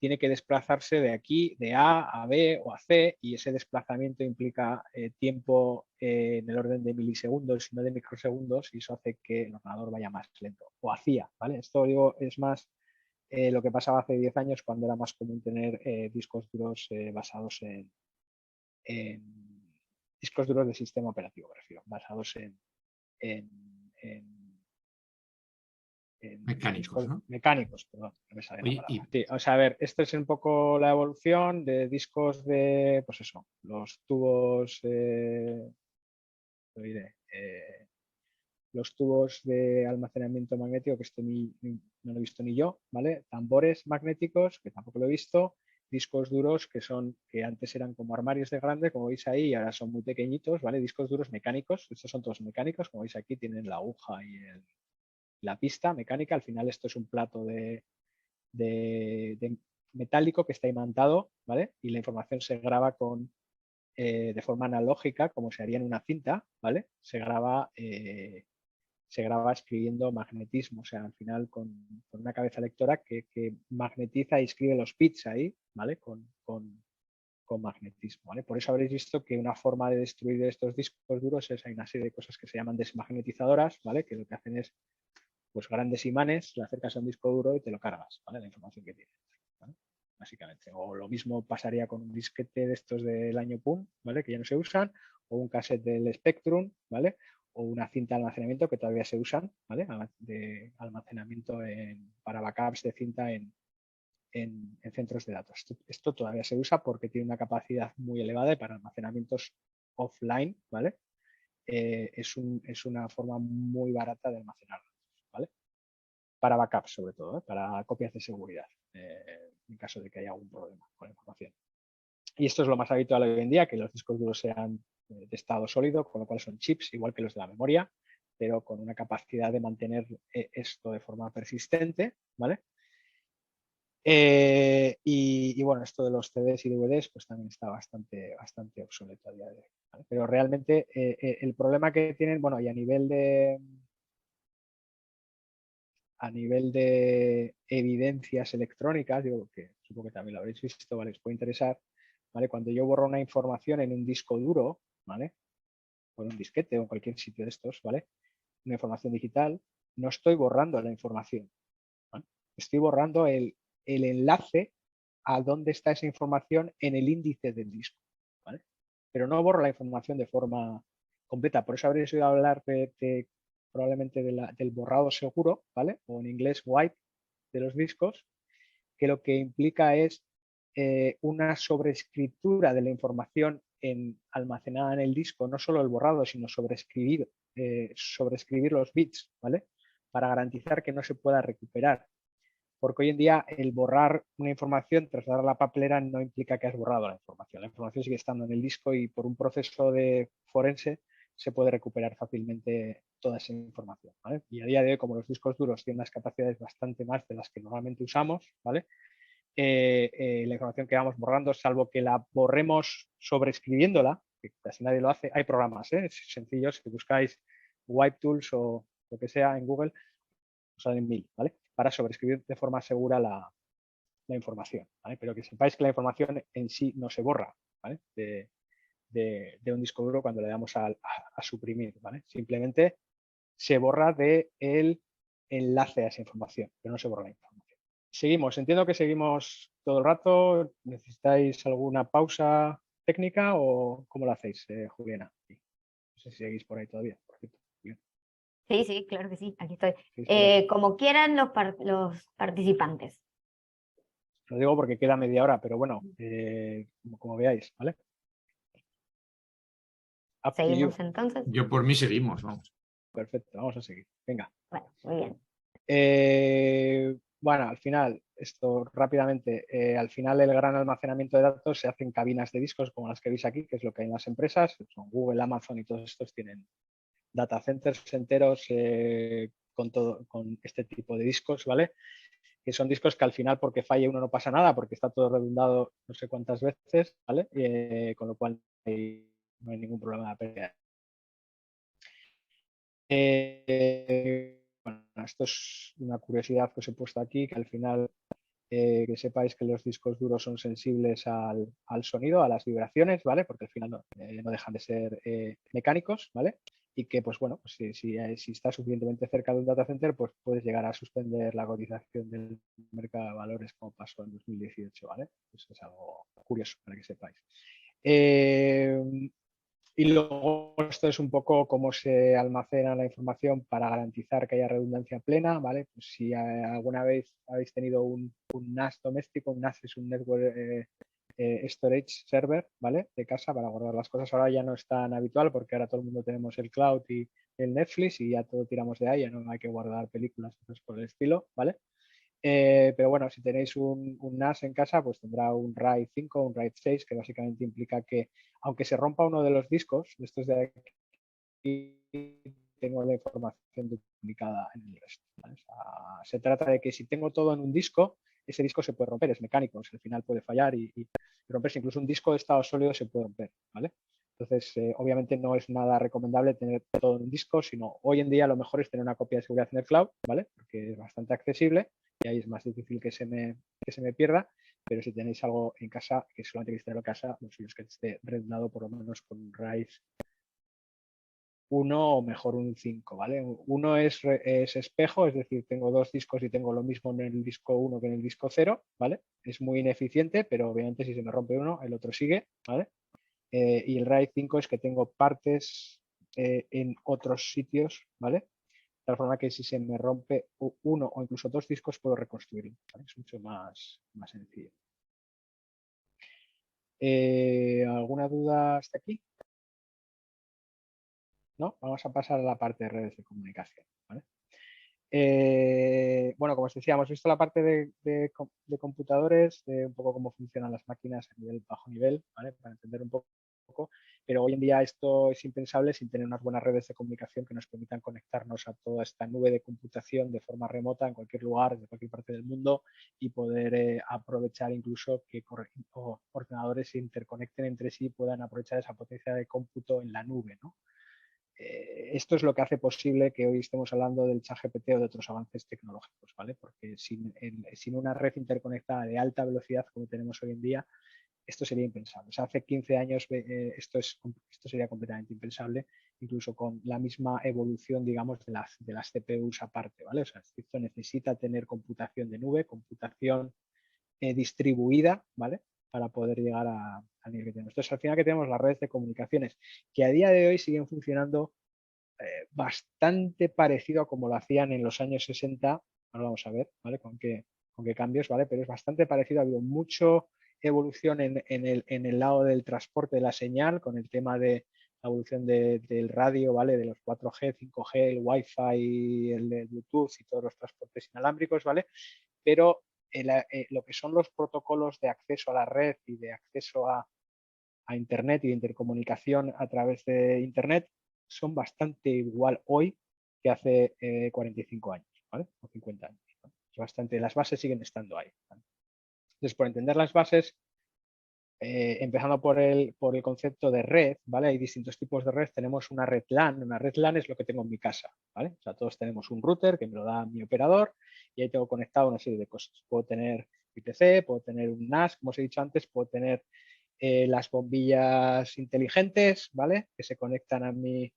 Tiene que desplazarse de aquí, de A B o a C, y ese desplazamiento implica tiempo en el orden de milisegundos y no de microsegundos, y eso hace que el ordenador vaya más lento. O hacía, ¿vale? Esto digo, es más lo que pasaba hace 10 años cuando era más común tener discos duros basados en discos duros de sistema operativo, me refiero, basados en Mecánicos, ¿no? mecánicos, perdón, no me sale la Oye, palabra. Sí, o sea, a ver, esto es un poco la evolución de discos de, pues eso, los tubos, los tubos de almacenamiento magnético, que esto no lo he visto ni yo, ¿vale? Tambores magnéticos, que tampoco lo he visto, discos duros que antes eran como armarios de grande, como veis ahí, y ahora son muy pequeñitos, ¿vale? Discos duros mecánicos, estos son todos mecánicos, como veis aquí tienen la aguja y la pista mecánica. Al final esto es un plato de metálico que está imantado, ¿vale? Y la información se graba de forma analógica, como se haría en una cinta, ¿vale? Se graba escribiendo magnetismo, o sea, al final con una cabeza lectora que magnetiza y escribe los bits ahí, ¿vale? Con magnetismo, ¿vale? Por eso habréis visto que una forma de destruir estos discos duros hay una serie de cosas que se llaman desmagnetizadoras, ¿vale? Que lo que hacen es, pues, grandes imanes, le acercas a un disco duro y te lo cargas, ¿vale? La información que tiene, ¿vale? Básicamente. O lo mismo pasaría con un disquete de estos del año PUM, ¿vale? Que ya no se usan, o un cassette del Spectrum, ¿vale? O una cinta de almacenamiento que todavía se usan, ¿vale? De almacenamiento para backups de cinta en centros de datos. Esto todavía se usa porque tiene una capacidad muy elevada y para almacenamientos offline, ¿vale? Es una forma muy barata de almacenar datos, ¿vale? Para backups, sobre todo, ¿eh? Para copias de seguridad, en caso de que haya algún problema con la información. Y esto es lo más habitual hoy en día, que los discos duros sean de estado sólido, con lo cual son chips, igual que los de la memoria, pero con una capacidad de mantener esto de forma persistente, ¿vale? Y bueno, esto de los CDs y DVDs pues también está bastante obsoleto a día de hoy, ¿vale? Pero realmente el problema que tienen, bueno, y a nivel de evidencias electrónicas, digo que supongo que también lo habréis visto, ¿vale? Os puede interesar, ¿vale? Cuando yo borro una información en un disco duro, ¿vale? O en un disquete o en cualquier sitio de estos, ¿vale? Una información digital, no estoy borrando la información, ¿vale? Estoy borrando el enlace a dónde está esa información en el índice del disco, ¿vale? Pero no borro la información de forma completa. Por eso habréis oído hablar probablemente del borrado seguro, ¿vale? O en inglés wipe de los discos, que lo que implica es una sobreescritura de la información almacenada en el disco, no solo el borrado, sino sobreescribir los bits, ¿vale? Para garantizar que no se pueda recuperar. Porque hoy en día el borrar una información, trasladar a la papelera, no implica que has borrado la información. La información sigue estando en el disco y por un proceso de forense se puede recuperar fácilmente toda esa información, ¿vale? Y a día de hoy, como los discos duros tienen unas capacidades bastante más de las que normalmente usamos, ¿vale? La información que vamos borrando, salvo que la borremos sobreescribiéndola, que casi nadie lo hace, hay programas, es sencillo, si buscáis Wipe Tools o lo que sea en Google, os salen 1000, ¿vale? Para sobreescribir de forma segura la información, ¿vale? Pero que sepáis que la información en sí no se borra, ¿vale? De un disco duro cuando le damos a suprimir, ¿vale? Simplemente se borra del enlace a esa información, pero no se borra la información. Seguimos, entiendo que seguimos todo el rato. ¿Necesitáis alguna pausa técnica o cómo lo hacéis, Juliana? No sé si seguís por ahí todavía, por cierto. Sí, sí, claro que sí, aquí estoy. Sí, Como quieran los participantes. Lo digo porque queda media hora, pero bueno, como veáis, ¿vale? Up to you. Seguimos entonces. Yo por mí seguimos, vamos. Perfecto, vamos a seguir. Venga. Bueno, muy bien. Bueno, al final, esto rápidamente, al final el gran almacenamiento de datos se hace en cabinas de discos como las que veis aquí, que es lo que hay en las empresas. Son Google, Amazon y todos estos tienen data centers enteros con este tipo de discos, ¿vale? Que son discos que al final, porque falle uno, no pasa nada, porque está todo redundado no sé cuántas veces, ¿vale? Con lo cual no hay ningún problema de pérdida. Bueno, esto es una curiosidad que os he puesto aquí, que al final que sepáis que los discos duros son sensibles al sonido, a las vibraciones, ¿vale? Porque al final no dejan de ser mecánicos, ¿vale? Y que, pues bueno, pues si estás suficientemente cerca de un data center, pues puedes llegar a suspender la cotización del mercado de valores como pasó en 2018, ¿vale? Eso es algo curioso para que sepáis. Y luego esto es un poco cómo se almacena la información para garantizar que haya redundancia plena, ¿vale? Pues si alguna vez habéis tenido un NAS doméstico, un NAS es un Network Storage Server, ¿vale? De casa para guardar las cosas. Ahora ya no es tan habitual porque ahora todo el mundo tenemos el cloud y el Netflix y ya todo tiramos de ahí, ya no hay que guardar películas, cosas por el estilo, ¿vale? Pero bueno, si tenéis un NAS en casa, pues tendrá un RAID 5, un RAID 6, que básicamente implica que, aunque se rompa uno de los discos, estos de aquí, tengo la información duplicada en el resto, ¿vale? O sea, se trata de que si tengo todo en un disco, ese disco se puede romper, es mecánico, al final puede fallar y romperse. Incluso un disco de estado sólido se puede romper, ¿vale? Entonces, obviamente no es nada recomendable tener todo en un disco, sino hoy en día lo mejor es tener una copia de seguridad en el cloud, ¿vale? Porque es bastante accesible y ahí es más difícil que se me pierda, pero si tenéis algo en casa, que solamente queréis tenerlo en casa, lo suyo es que esté rendado por lo menos con un RAID 1 o mejor un 5, ¿vale? Uno es espejo, es decir, tengo dos discos y tengo lo mismo en el disco 1 que en el disco 0, ¿vale? Es muy ineficiente, pero obviamente si se me rompe uno, el otro sigue, ¿vale? Y el RAID 5 es que tengo partes en otros sitios, ¿vale? De tal forma que si se me rompe uno o incluso dos discos puedo reconstruirlo, ¿vale? Es mucho más sencillo. ¿Alguna duda hasta aquí? ¿No? Vamos a pasar a la parte de redes de comunicación, ¿vale? Bueno, como os decía, hemos visto la parte de computadores, de un poco cómo funcionan las máquinas a nivel bajo nivel, ¿vale? Para entender un poco, pero hoy en día esto es impensable sin tener unas buenas redes de comunicación que nos permitan conectarnos a toda esta nube de computación de forma remota en cualquier lugar, de cualquier parte del mundo y poder aprovechar incluso que ordenadores se interconecten entre sí y puedan aprovechar esa potencia de cómputo en la nube, ¿no? Esto es lo que hace posible que hoy estemos hablando del ChatGPT o de otros avances tecnológicos, ¿vale? Porque sin una red interconectada de alta velocidad como tenemos hoy en día, esto sería impensable. O sea, hace 15 años esto sería completamente impensable, incluso con la misma evolución, digamos, de las CPUs aparte, ¿vale? O sea, esto necesita tener computación de nube, computación distribuida, ¿vale? Para poder llegar al nivel que tenemos. Entonces, al final que tenemos las redes de comunicaciones, que a día de hoy siguen funcionando bastante parecido a como lo hacían en los años 60, ahora vamos a ver, ¿vale? Con qué cambios, ¿vale? Pero es bastante parecido, ha habido mucha evolución en el lado del transporte de la señal, con el tema de la evolución del radio, ¿vale? De los 4G, 5G, el Wi-Fi, el Bluetooth y todos los transportes inalámbricos, ¿vale? Pero lo que son los protocolos de acceso a la red y de acceso a Internet y de intercomunicación a través de Internet son bastante igual hoy que hace 45 años, ¿vale? O 50 años, ¿no? Es bastante, las bases siguen estando ahí, ¿vale? Entonces, por entender las bases, empezando por el concepto de red, ¿vale? Hay distintos tipos de red. Tenemos una red LAN. Una red LAN es lo que tengo en mi casa, ¿vale? O sea, todos tenemos un router que me lo da mi operador y ahí tengo conectado una serie de cosas. Puedo tener IPC, puedo tener un NAS, como os he dicho antes, puedo tener las bombillas inteligentes, ¿vale? Que se conectan a mi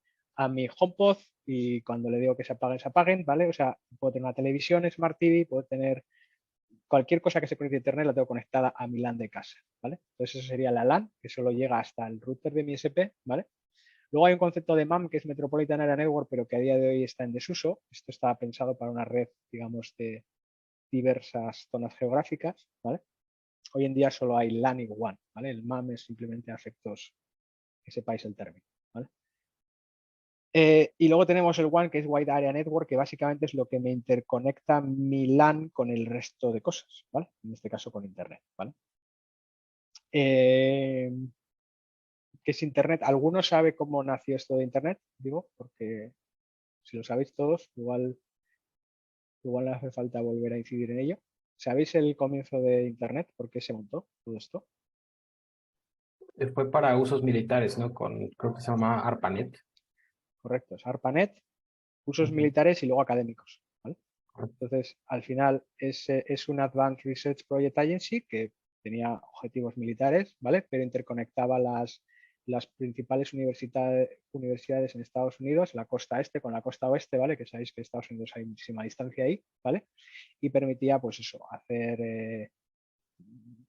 HomePod y cuando le digo que se apaguen, ¿vale? O sea, puedo tener una televisión Smart TV, puedo tener cualquier cosa que se conecte a Internet la tengo conectada a mi LAN de casa, ¿vale? Entonces eso sería la LAN, que solo llega hasta el router de mi SP, ¿vale? Luego hay un concepto de MAM, que es Metropolitan Area Network, pero que a día de hoy está en desuso. Esto está pensado para una red, digamos, de diversas zonas geográficas, ¿vale? Hoy en día solo hay LAN y WAN, ¿vale? El MAM es simplemente a efectos que sepáis el término, ¿vale? Y luego tenemos el WAN, que es Wide Area Network, que básicamente es lo que me interconecta mi LAN con el resto de cosas, ¿vale? En este caso con Internet, ¿vale? ¿Qué es Internet? ¿Alguno sabe cómo nació esto de Internet? Digo, porque si lo sabéis todos, igual no hace falta volver a incidir en ello. ¿Sabéis el comienzo de Internet? ¿Por qué se montó todo esto? Fue para usos militares, ¿no? Creo que se llama ARPANET. Correcto, es ARPANET, usos militares y luego académicos, ¿vale? Correcto. Entonces, al final es un Advanced Research Project Agency que tenía objetivos militares, ¿vale? Pero interconectaba las principales universidades en Estados Unidos, la costa este con la costa oeste, ¿vale? Que sabéis que en Estados Unidos hay muchísima distancia ahí, ¿vale? Y permitía, pues eso, hacer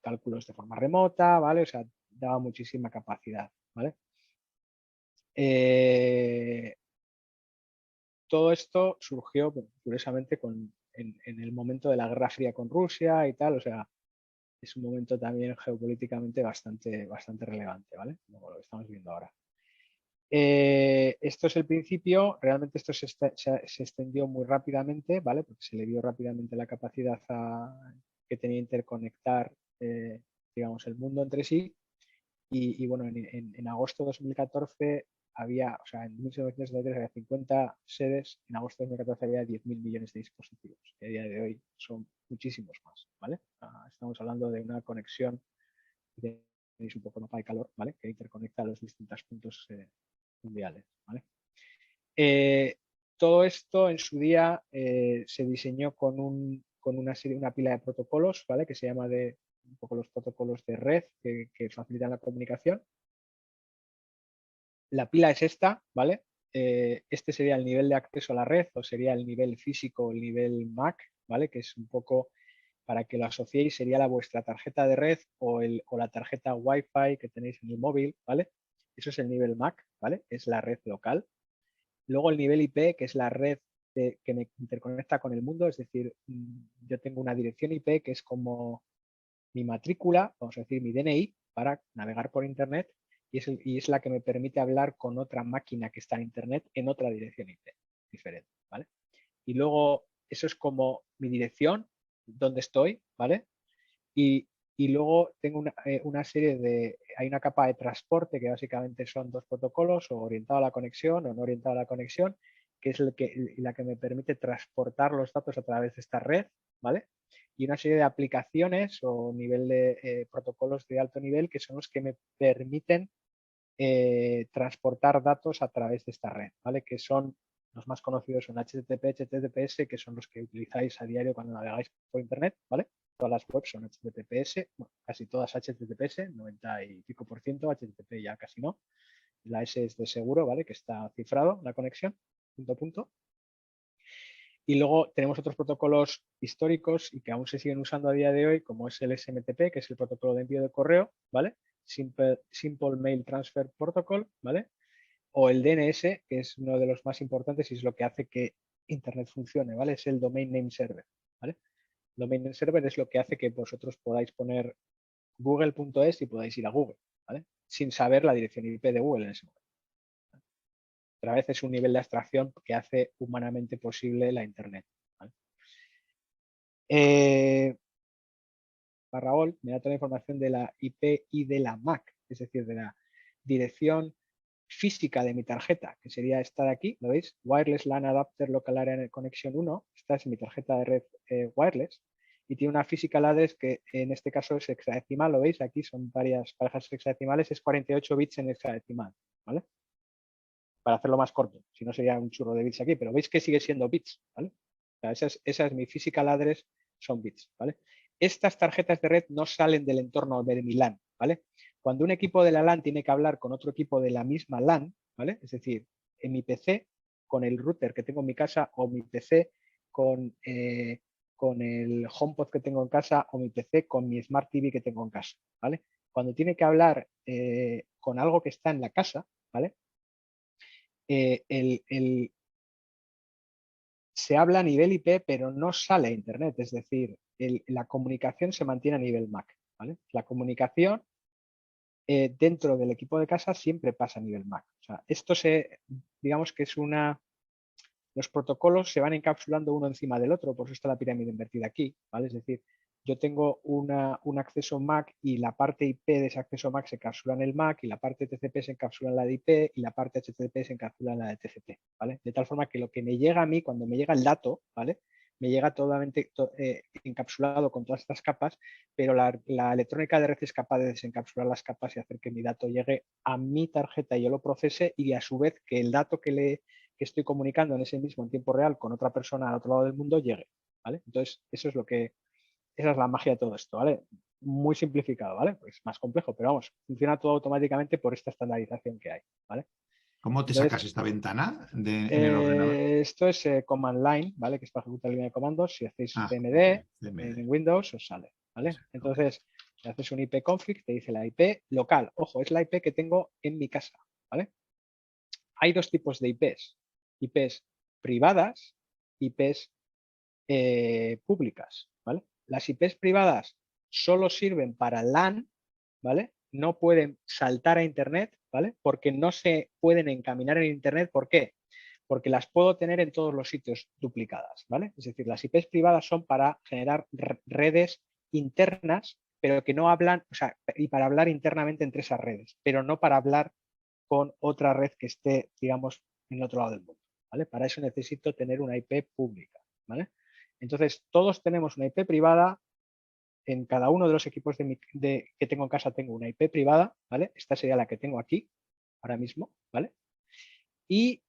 cálculos de forma remota, ¿vale? O sea, daba muchísima capacidad, ¿vale? Todo esto surgió, curiosamente, en el momento de la Guerra Fría con Rusia y tal, o sea, es un momento también geopolíticamente bastante relevante, ¿vale? Como lo estamos viendo ahora. Esto es el principio, realmente esto se extendió muy rápidamente, ¿vale? Porque se le dio rápidamente la capacidad que tenía interconectar, digamos, el mundo entre sí. Y bueno, en agosto de 2014 había, o sea, en 1993 había 50 sedes, en agosto de 2014 había 10.000 millones de dispositivos, que a día de hoy son muchísimos más, ¿vale? Estamos hablando de una conexión de un poco mapa de calor, ¿vale? Que interconecta los distintos puntos mundiales, ¿vale? Todo esto en su día se diseñó con una pila de protocolos, ¿vale? Que se llama un poco los protocolos de red que facilitan la comunicación. La pila es esta, ¿vale? Este sería el nivel de acceso a la red o sería el nivel físico, el nivel MAC, ¿vale? Que es un poco, para que lo asociéis, sería vuestra tarjeta de red o la tarjeta Wi-Fi que tenéis en el móvil, ¿vale? Eso es el nivel MAC, ¿vale? Es la red local. Luego el nivel IP, que es la red que me interconecta con el mundo, es decir, yo tengo una dirección IP que es como mi matrícula, vamos a decir mi DNI, para navegar por Internet y es la que me permite hablar con otra máquina que está en Internet en otra dirección IP diferente, ¿vale? Y luego eso es como mi dirección, donde estoy, ¿vale? Y luego tengo una serie hay una capa de transporte que básicamente son dos protocolos, o orientado a la conexión o no orientado a la conexión, que es la que me permite transportar los datos a través de esta red, ¿vale? Y una serie de aplicaciones o nivel de protocolos de alto nivel que son los que me permiten transportar datos a través de esta red, ¿vale? Que son los más conocidos son HTTP, HTTPS, que son los que utilizáis a diario cuando navegáis por Internet, ¿vale? Todas las webs son HTTPS, bueno, casi todas HTTPS, 90 y pico por ciento, HTTP ya casi no. La S es de seguro, ¿vale? Que está cifrado la conexión, punto a punto. Y luego tenemos otros protocolos históricos y que aún se siguen usando a día de hoy, como es el SMTP, que es el protocolo de envío de correo, ¿vale? Simple Mail Transfer Protocol, ¿vale? O el DNS, que es uno de los más importantes y es lo que hace que Internet funcione, ¿vale? Es el Domain Name Server, ¿vale? Domain Name Server es lo que hace que vosotros podáis poner google.es y podáis ir a Google, ¿vale? Sin saber la dirección IP de Google en ese momento. Otra vez es un nivel de abstracción que hace humanamente posible la Internet, ¿vale? Raúl me da toda la información de la IP y de la MAC, es decir, de la dirección física de mi tarjeta, que sería esta de aquí, ¿lo veis? Wireless LAN Adapter Local Area Connection 1, esta es mi tarjeta de red wireless, y tiene una physical address que en este caso es hexadecimal, ¿lo veis? Aquí son varias parejas hexadecimales, es 48 bits en hexadecimal, ¿vale? Para hacerlo más corto, si no sería un churro de bits aquí, pero veis que sigue siendo bits, ¿vale? O sea, esa es mi physical address, son bits, ¿vale? Estas tarjetas de red no salen del entorno de mi LAN, ¿vale? Cuando un equipo de la LAN tiene que hablar con otro equipo de la misma LAN, ¿vale? Es decir, en mi PC con el router que tengo en mi casa o mi PC con el HomePod que tengo en casa o mi PC con mi Smart TV que tengo en casa, ¿vale? Cuando tiene que hablar con algo que está en la casa, ¿vale? Se habla a nivel IP, pero no sale a Internet, es decir, la comunicación se mantiene a nivel MAC, ¿vale? La comunicación dentro del equipo de casa siempre pasa a nivel MAC. O sea, digamos que es los protocolos se van encapsulando uno encima del otro, por eso está la pirámide invertida aquí, ¿vale? Es decir, yo tengo un acceso MAC y la parte IP de ese acceso MAC se encapsula en el MAC y la parte TCP se encapsula en la de IP y la parte HTTP se encapsula en la de TCP, ¿vale? De tal forma que lo que me llega a mí, cuando me llega el dato, ¿vale? Me llega totalmente encapsulado con todas estas capas, pero la electrónica de red es capaz de desencapsular las capas y hacer que mi dato llegue a mi tarjeta y yo lo procese y a su vez que el dato que estoy comunicando en ese mismo en tiempo real con otra persona al otro lado del mundo llegue, ¿vale? Entonces, esa es la magia de todo esto, ¿vale? Muy simplificado, ¿vale? Pues más complejo, pero vamos, funciona todo automáticamente por esta estandarización que hay, ¿vale? ¿Cómo te Entonces, sacas esta ventana en el ordenador? Esto es Command Line, ¿vale? Que es para ejecutar línea de comandos. Si hacéis CMD, okay. CMD. en Windows os sale, ¿vale? Entonces, si haces un IP config, te dice la IP local. Ojo, es la IP que tengo en mi casa, ¿vale? Hay dos tipos de IPs. IPs privadas, IPs públicas, ¿vale? Las IPs privadas solo sirven para LAN, ¿vale? No pueden saltar a Internet, ¿vale? Porque no se pueden encaminar en Internet. ¿Por qué? Porque las puedo tener en todos los sitios duplicadas, ¿vale? Es decir, las IPs privadas son para generar redes internas, pero que no hablan, o sea, y para hablar internamente entre esas redes, pero no para hablar con otra red que esté, digamos, en otro lado del mundo, ¿vale? Para eso necesito tener una IP pública, ¿vale? Entonces, todos tenemos una IP privada. En cada uno de los equipos que tengo en casa tengo una IP privada, ¿vale? Esta sería la que tengo aquí, ahora mismo, ¿vale? Y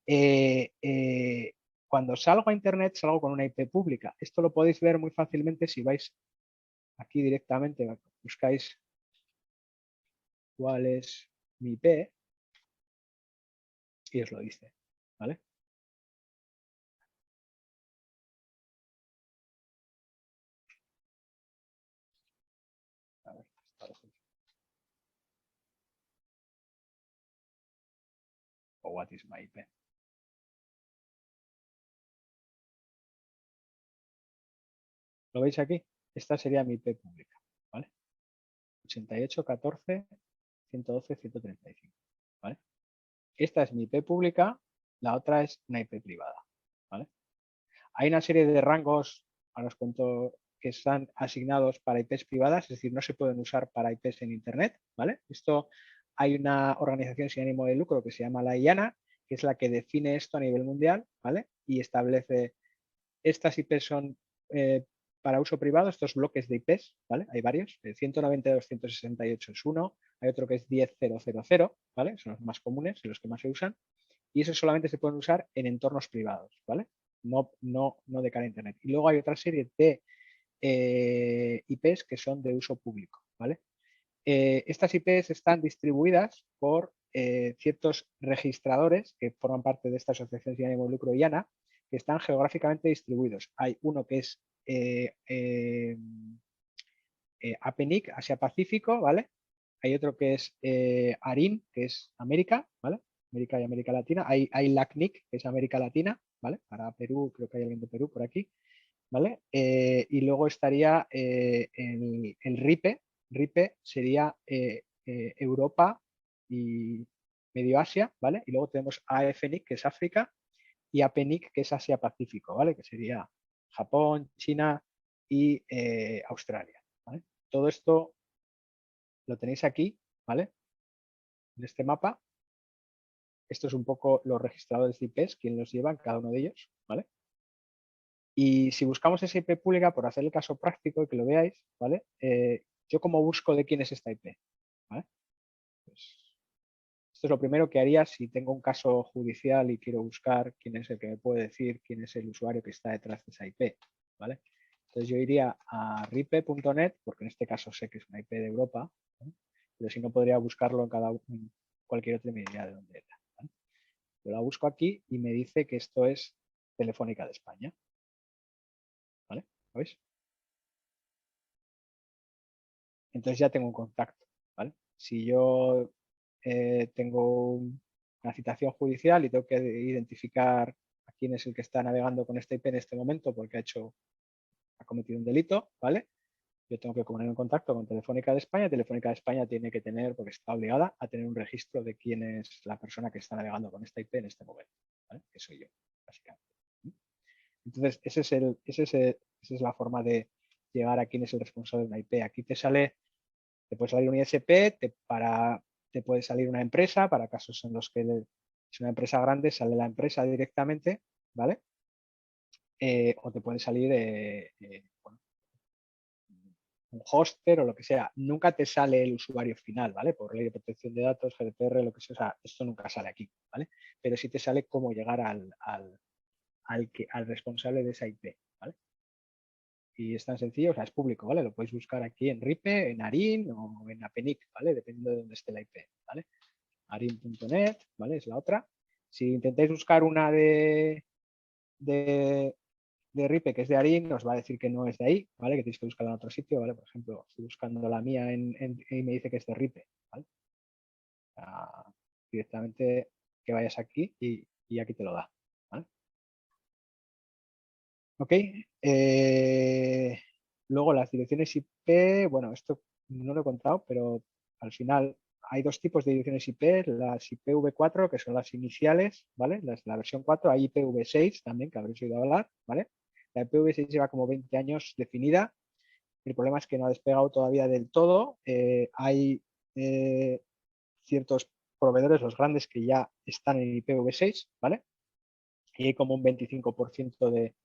cuando salgo a Internet, salgo con una IP pública. Esto lo podéis ver muy fácilmente si vais aquí directamente, buscáis cuál es mi IP y os lo dice, ¿vale? A ver, o what is my IP. ¿Lo veis aquí? Esta sería mi IP pública, ¿vale? 88.14.112.135, ¿vale? Esta es mi IP pública, la otra es una IP privada, ¿vale? Hay una serie de rangos, ahora os cuento, que están asignados para IPs privadas, es decir, no se pueden usar para IPs en Internet, ¿vale? Esto, hay una organización sin ánimo de lucro que se llama la IANA, que es la que define esto a nivel mundial, ¿vale? Y establece, estas IPs son para uso privado, estos bloques de IPs, ¿vale? Hay varios, el 192.168 es uno, hay otro que es 10.000, ¿vale? Son los más comunes y los que más se usan, y esos solamente se pueden usar en entornos privados, ¿vale? No de cara a Internet. Y luego hay otra serie de IPs que son de uso público, ¿vale? Estas IPs están distribuidas por ciertos registradores que forman parte de esta asociación sin ánimo de lucro IANA, que están geográficamente distribuidos. Hay uno que es APNIC, Asia-Pacífico, ¿vale? Hay otro que es ARIN, que es América, ¿vale? América y América Latina. Hay LACNIC, que es América Latina, ¿vale? Para Perú, creo que hay alguien de Perú por aquí, ¿vale? Y luego estaría el RIPE. RIPE sería Europa y Medio Asia, ¿vale? Y luego tenemos AFNIC, que es África, y APNIC, que es Asia-Pacífico, ¿vale? Que sería Japón, China y Australia, ¿vale? Todo esto lo tenéis aquí, ¿vale? En este mapa. Esto es un poco los registradores de IPs, quién los lleva en cada uno de ellos, ¿vale? Y si buscamos esa IP pública, por hacer el caso práctico y que lo veáis, ¿vale? Yo como busco de quién es esta IP, ¿vale? Pues esto es lo primero que haría si tengo un caso judicial y quiero buscar quién es el que me puede decir quién es el usuario que está detrás de esa IP, ¿vale? Entonces yo iría a ripe.net, porque en este caso sé que es una IP de Europa, ¿vale? Pero si no podría buscarlo en cualquier otra medida de donde era, ¿vale? Yo la busco aquí y me dice que esto es Telefónica de España, ¿vale? ¿Lo veis? Entonces ya tengo un contacto, ¿vale? Si yo tengo una citación judicial y tengo que identificar a quién es el que está navegando con esta IP en este momento porque ha cometido un delito, ¿vale? Yo tengo que poner en contacto con Telefónica de España. Telefónica de España tiene que tener, porque está obligada a tener un registro de quién es la persona que está navegando con esta IP en este momento, ¿vale? Que soy yo, básicamente. Entonces, esa es la forma de llegar a quién es el responsable de una IP. Aquí te puede salir un ISP, te puede salir una empresa, para casos en los que es una empresa grande, sale la empresa directamente, ¿vale? O te puede salir bueno, un hoster o lo que sea. Nunca te sale el usuario final, ¿vale? Por ley de protección de datos, GDPR, lo que sea. O sea, esto nunca sale aquí, ¿vale? Pero sí te sale cómo llegar al responsable de esa IP, ¿vale? Y es tan sencillo, o sea, es público, ¿vale? Lo podéis buscar aquí en RIPE, en ARIN o en APNIC, ¿vale? Dependiendo de dónde esté la IP, ¿vale? ARIN.net, ¿vale? Es la otra. Si intentáis buscar una de RIPE que es de ARIN, os va a decir que no es de ahí, ¿vale? Que tenéis que buscarla en otro sitio, ¿vale? Por ejemplo, estoy buscando la mía y me dice que es de RIPE, ¿vale? Directamente que vayas aquí y aquí te lo da, ¿vale? Ok. Luego las direcciones IP, bueno, esto no lo he contado, pero al final hay dos tipos de direcciones IP, las IPv4, que son las iniciales, ¿vale? La versión 4, hay IPv6 también, que habréis oído hablar, ¿vale? La IPv6 lleva como 20 años definida. El problema es que no ha despegado todavía del todo. Hay ciertos proveedores, los grandes, que ya están en IPv6, ¿vale? Y hay como un 25% de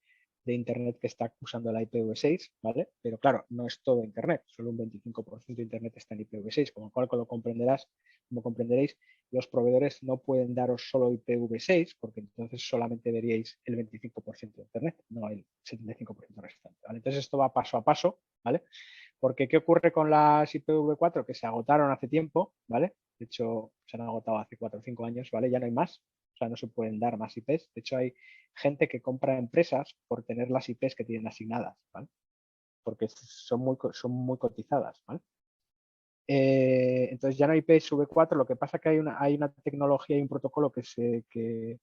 Internet que está usando la IPv6, ¿vale? Pero claro, no es todo Internet, solo un 25% de Internet está en IPv6, con lo cual, como comprenderéis, los proveedores no pueden daros solo IPv6, porque entonces solamente veríais el 25% de Internet, no el 75% restante, ¿vale? Entonces esto va paso a paso, ¿vale? Porque ¿qué ocurre con las IPv4? Que se agotaron hace tiempo, ¿vale? De hecho, se han agotado hace 4 o 5 años, ¿vale? Ya no hay más, o sea, no se pueden dar más IPs. De hecho, hay gente que compra empresas por tener las IPs que tienen asignadas, ¿vale? Porque son muy cotizadas, ¿vale? Entonces ya no hay IPv4, lo que pasa es que hay una tecnología y un protocolo que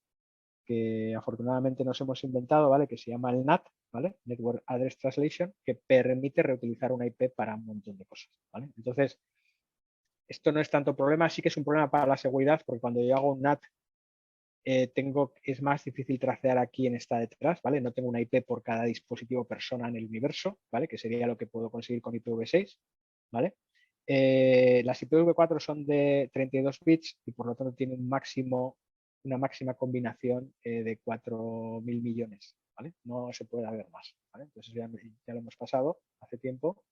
afortunadamente nos hemos inventado, ¿vale? Que se llama el NAT, ¿vale? Network Address Translation, que permite reutilizar una IP para un montón de cosas, ¿vale? Entonces, esto no es tanto problema, sí que es un problema para la seguridad, porque cuando yo hago un NAT es más difícil tracear a quién está detrás, ¿vale? No tengo una IP por cada dispositivo persona en el universo, ¿vale? Que sería lo que puedo conseguir con IPv6, ¿vale? Las IPv4 son de 32 bits y por lo tanto tienen una máxima combinación de 4.000 millones, ¿vale? No se puede haber más, ¿vale? Entonces ya lo hemos pasado hace tiempo,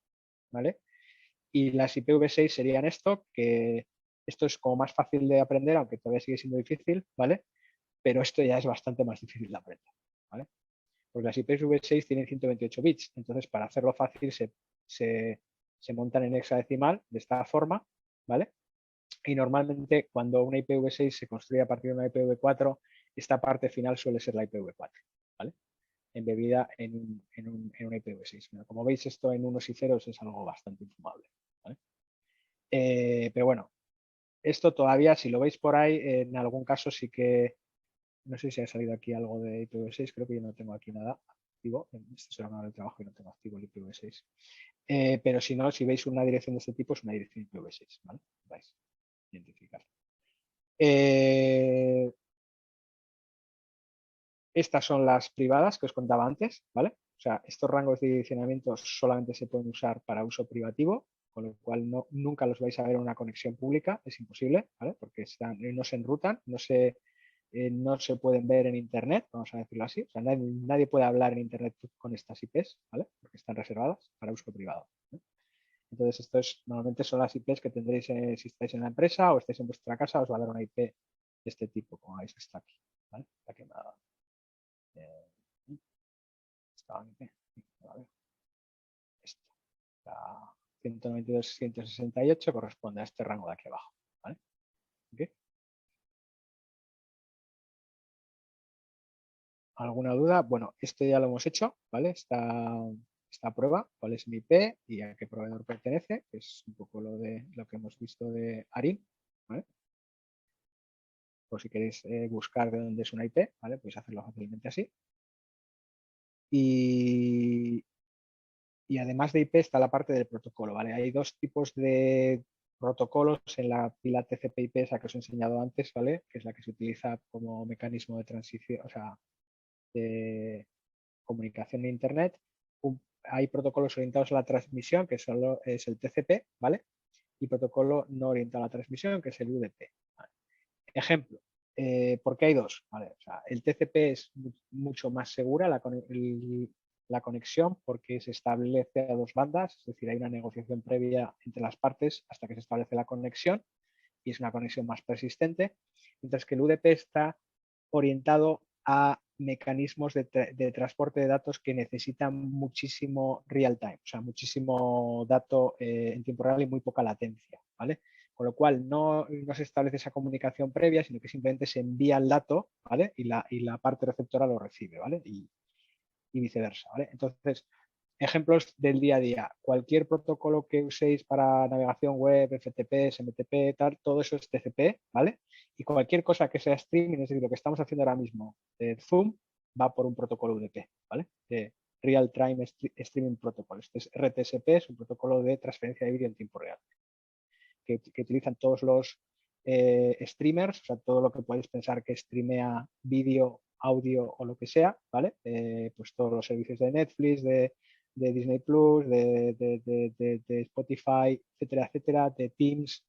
¿vale? Y las IPv6 serían esto, que esto es como más fácil de aprender, aunque todavía sigue siendo difícil, ¿vale? Pero esto ya es bastante más difícil de aprender, ¿vale? Porque las IPv6 tienen 128 bits, entonces para hacerlo fácil se montan en hexadecimal de esta forma, ¿vale? Y normalmente cuando una IPv6 se construye a partir de una IPv4, esta parte final suele ser la IPv4, ¿vale? Embebida en una IPv6. Bueno, como veis, esto en unos y ceros es algo bastante infumable, ¿vale? Pero bueno, esto todavía, si lo veis por ahí, en algún caso sí que, no sé si ha salido aquí algo de IPv6, creo que yo no tengo aquí nada activo, este es el manual de trabajo y no tengo activo el IPv6. Pero si no, si veis una dirección de este tipo, es una dirección IPv6, ¿vale? Vais a identificar. Estas son las privadas que os contaba antes, ¿vale? O sea, estos rangos de direccionamiento solamente se pueden usar para uso privativo, con lo cual nunca los vais a ver en una conexión pública, es imposible, ¿vale? Porque no se enrutan, no se pueden ver en Internet, vamos a decirlo así. O sea, nadie puede hablar en Internet con estas IPs, ¿vale? Porque están reservadas para uso privado, ¿no? Entonces, normalmente son las IPs que tendréis si estáis en la empresa o estáis en vuestra casa, os va a dar una IP de este tipo, como veis que está aquí, ¿vale? Está quemada. Esta IP, ¿vale? Esta, la 192.168 corresponde a este rango de aquí abajo, ¿vale? ¿Okay? ¿Alguna duda? Bueno, esto ya lo hemos hecho, ¿vale? Esta prueba, cuál es mi IP y a qué proveedor pertenece, que es un poco lo que hemos visto de ARIN, ¿vale? Por si queréis buscar de dónde es una IP, ¿vale? Podéis hacerlo fácilmente así. Y además de IP está la parte del protocolo, ¿vale? Hay dos tipos de protocolos en la pila TCP/IP, esa que os he enseñado antes, ¿vale? Que es la que se utiliza como mecanismo de transición, o sea, de comunicación de Internet. Hay protocolos orientados a la transmisión, que solo es el TCP, ¿vale? Y protocolo no orientado a la transmisión, que es el UDP, ¿vale? Ejemplo, ¿por qué hay dos? ¿Vale? O sea, el TCP es mucho más segura la conexión porque se establece a dos bandas, es decir, hay una negociación previa entre las partes hasta que se establece la conexión y es una conexión más persistente, mientras que el UDP está orientado a mecanismos de transporte de datos que necesitan muchísimo real time, o sea, muchísimo dato en tiempo real y muy poca latencia, ¿vale? Con lo cual no se establece esa comunicación previa, sino que simplemente se envía el dato, ¿vale? Y la parte receptora lo recibe, ¿vale? Y viceversa, ¿vale? Entonces, ejemplos del día a día. Cualquier protocolo que uséis para navegación web, FTP, SMTP, tal, todo eso es TCP, ¿vale? Y cualquier cosa que sea streaming, es decir, lo que estamos haciendo ahora mismo de Zoom, va por un protocolo UDP, ¿vale? De Real Time Streaming Protocol. Este es RTSP, es un protocolo de transferencia de vídeo en tiempo real. que utilizan todos los streamers, o sea, todo lo que podéis pensar que streamea vídeo, audio o lo que sea, ¿vale? Pues todos los servicios de Netflix, de Disney Plus, de Spotify, etcétera, etcétera, de Teams,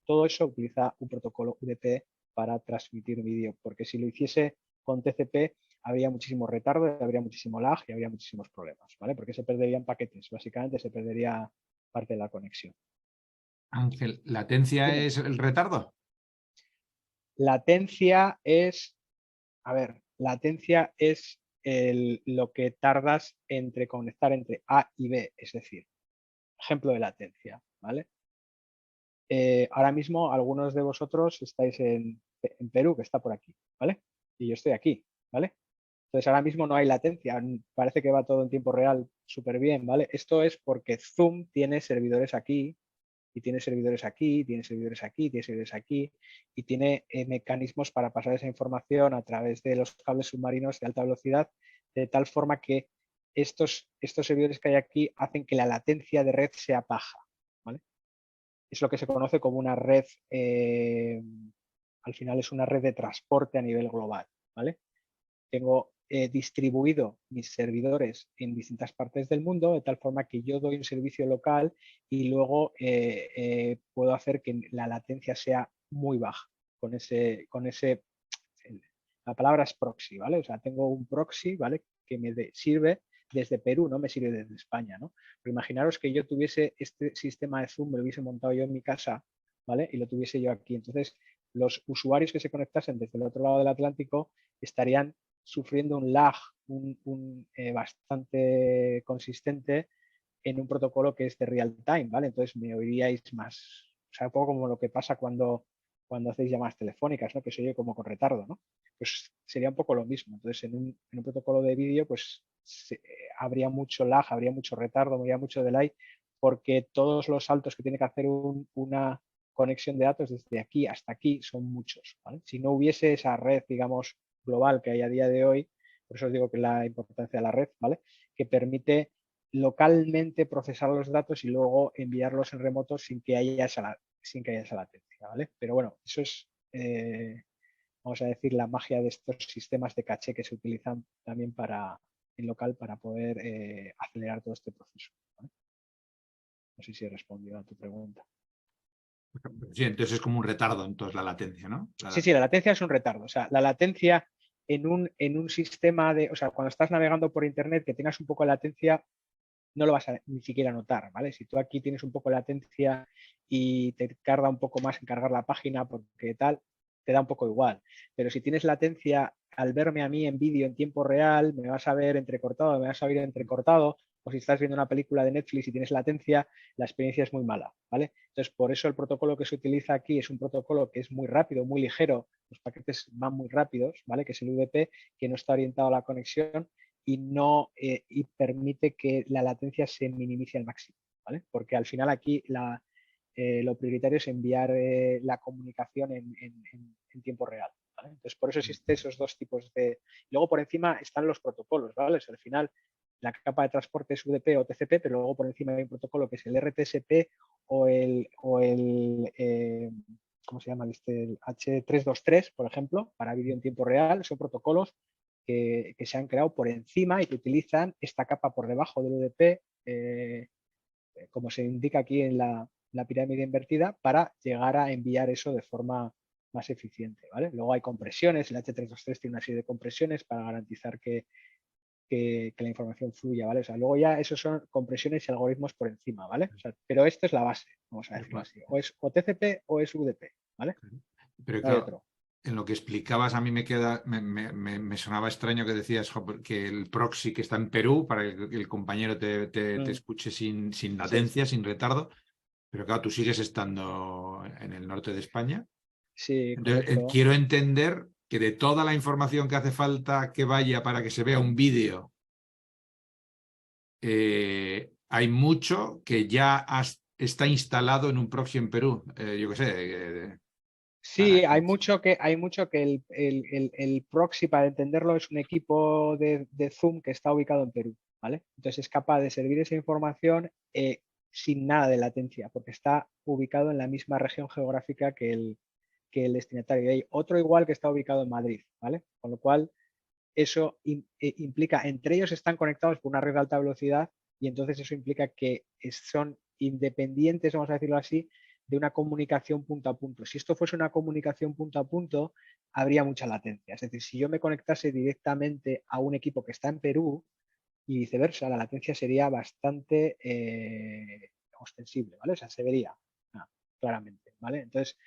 todo eso utiliza un protocolo UDP para transmitir vídeo, porque si lo hiciese con TCP habría muchísimo retardo, habría muchísimo lag y habría muchísimos problemas, ¿vale? Porque se perderían paquetes, básicamente se perdería parte de la conexión. Ángel, ¿latencia Dime. es el retardo? Latencia es, a ver, latencia es lo que tardas entre conectar entre A y B, es decir, ejemplo de latencia, ¿vale? Ahora mismo algunos de vosotros estáis en Perú, que está por aquí, ¿vale? Y yo estoy aquí, ¿vale? Entonces ahora mismo no hay latencia, parece que va todo en tiempo real súper bien, ¿vale? Esto es porque Zoom tiene servidores aquí, y tiene servidores aquí, tiene servidores aquí, tiene servidores aquí, y tiene mecanismos para pasar esa información a través de los cables submarinos de alta velocidad, de tal forma que estos servidores que hay aquí hacen que la latencia de red sea baja, ¿vale? Es lo que se conoce como una red, al final es una red de transporte a nivel global, ¿vale? Tengo distribuido mis servidores en distintas partes del mundo, de tal forma que yo doy un servicio local y luego puedo hacer que la latencia sea muy baja. La palabra es proxy, ¿vale? O sea, tengo un proxy, ¿vale? Que me sirve desde Perú, no me sirve desde España, ¿no? Pero imaginaros que yo tuviese este sistema de Zoom, me lo hubiese montado yo en mi casa, ¿vale? Y lo tuviese yo aquí. Entonces, los usuarios que se conectasen desde el otro lado del Atlántico estarían sufriendo un lag bastante consistente en un protocolo que es de real time, ¿vale? Entonces me oiríais más, o sea, un poco como lo que pasa cuando hacéis llamadas telefónicas, ¿no? Que se oye como con retardo, ¿no? Pues sería un poco lo mismo. Entonces en un protocolo de vídeo pues habría mucho lag, habría mucho retardo, habría mucho delay, porque todos los saltos que tiene que hacer una conexión de datos desde aquí hasta aquí son muchos, ¿vale? Si no hubiese esa red, digamos, global que hay a día de hoy, por eso os digo que la importancia de la red, ¿vale? Que permite localmente procesar los datos y luego enviarlos en remoto sin que haya esa latencia, ¿vale? Pero bueno, eso es, vamos a decir, la magia de estos sistemas de caché que se utilizan también en local para poder acelerar todo este proceso, ¿vale? No sé si he respondido a tu pregunta. Sí, entonces es como un retardo, entonces la latencia, ¿no? Sí, la latencia es un retardo. O sea, la latencia en un sistema de, o sea, cuando estás navegando por internet, que tengas un poco de latencia, no lo vas a ni siquiera notar, ¿vale? Si tú aquí tienes un poco de latencia y te tarda un poco más en cargar la página porque tal, te da un poco igual. Pero si tienes latencia al verme a mí en vídeo en tiempo real, me vas a ver entrecortado, me vas a oír entrecortado, o si estás viendo una película de Netflix y tienes latencia, la experiencia es muy mala, ¿vale? Entonces, por eso el protocolo que se utiliza aquí es un protocolo que es muy rápido, muy ligero, los paquetes van muy rápidos, ¿vale? Que es el UDP, que no está orientado a la conexión y no y permite que la latencia se minimice al máximo, ¿vale? Porque al final aquí lo prioritario es enviar la comunicación en tiempo real, ¿vale? Entonces, por eso existen esos dos tipos de... Luego, por encima están los protocolos, ¿vale? O sea, al final, la capa de transporte es UDP o TCP, pero luego por encima hay un protocolo que es el RTSP o el ¿cómo se llama? El H323, por ejemplo, para vídeo en tiempo real. Son protocolos que se han creado por encima y que utilizan esta capa por debajo del UDP, como se indica aquí en la pirámide invertida, para llegar a enviar eso de forma más eficiente, ¿vale? Luego hay compresiones, el H323 tiene una serie de compresiones para garantizar que la información fluya, ¿vale? O sea, luego ya esos son compresiones y algoritmos por encima, ¿vale? O sea, pero esto es la base, vamos a decirlo así. O es o TCP o es UDP, ¿vale? Pero No hay claro, otro. en lo que explicabas a mí me sonaba extraño que decías que el proxy que está en Perú, para que el compañero te escuche sin latencia, sin retardo, pero claro, tú sigues estando en el norte de España. Sí, Entonces, correcto. quiero entender que de toda la información que hace falta que vaya para que se vea un vídeo, hay mucho que ya está instalado en un proxy en Perú. Yo qué sé. Sí, hay mucho que el proxy, para entenderlo, es un equipo de Zoom que está ubicado en Perú, ¿vale? Entonces es capaz de servir esa información sin nada de latencia, porque está ubicado en la misma región geográfica que el destinatario. Y hay otro igual que está ubicado en Madrid, ¿vale? Con lo cual, eso implica, entre ellos están conectados por una red de alta velocidad y entonces eso implica que son independientes, vamos a decirlo así, de una comunicación punto a punto. Si esto fuese una comunicación punto a punto, habría mucha latencia. Es decir, si yo me conectase directamente a un equipo que está en Perú y viceversa, la latencia sería bastante ostensible, ¿vale? O sea, se vería claramente, ¿vale? Entonces,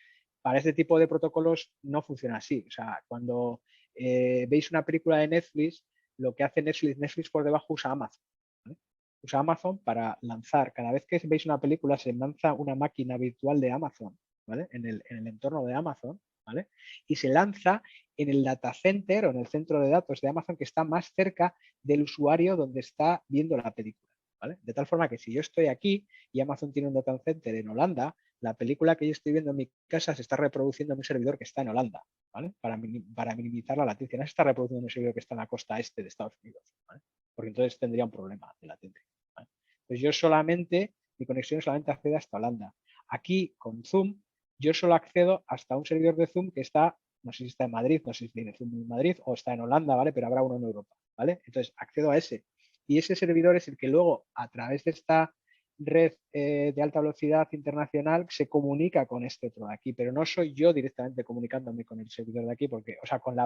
para este tipo de protocolos no funciona así. O sea, cuando veis una película de Netflix, lo que hace Netflix por debajo usa Amazon, ¿vale? Usa Amazon para lanzar, cada vez que veis una película se lanza una máquina virtual de Amazon, ¿vale? En el entorno de Amazon, ¿vale? Y se lanza en el data center o en el centro de datos de Amazon que está más cerca del usuario donde está viendo la película, ¿vale? De tal forma que si yo estoy aquí y Amazon tiene un data center en Holanda, la película que yo estoy viendo en mi casa se está reproduciendo en un servidor que está en Holanda, ¿vale? Para minimizar la latencia. No se está reproduciendo en un servidor que está en la costa este de Estados Unidos, ¿vale? Porque entonces tendría un problema de latencia, ¿vale? Entonces yo solamente, mi conexión solamente accede hasta Holanda. Aquí con Zoom, yo solo accedo hasta un servidor de Zoom que está, no sé si está en Madrid, no sé si tiene Zoom en Madrid o está en Holanda, ¿vale? Pero habrá uno en Europa, ¿vale? Entonces accedo a ese. Y ese servidor es el que luego, a través de esta red de alta velocidad internacional, se comunica con este otro de aquí, pero no soy yo directamente comunicándome con el servidor de aquí, porque, o sea, con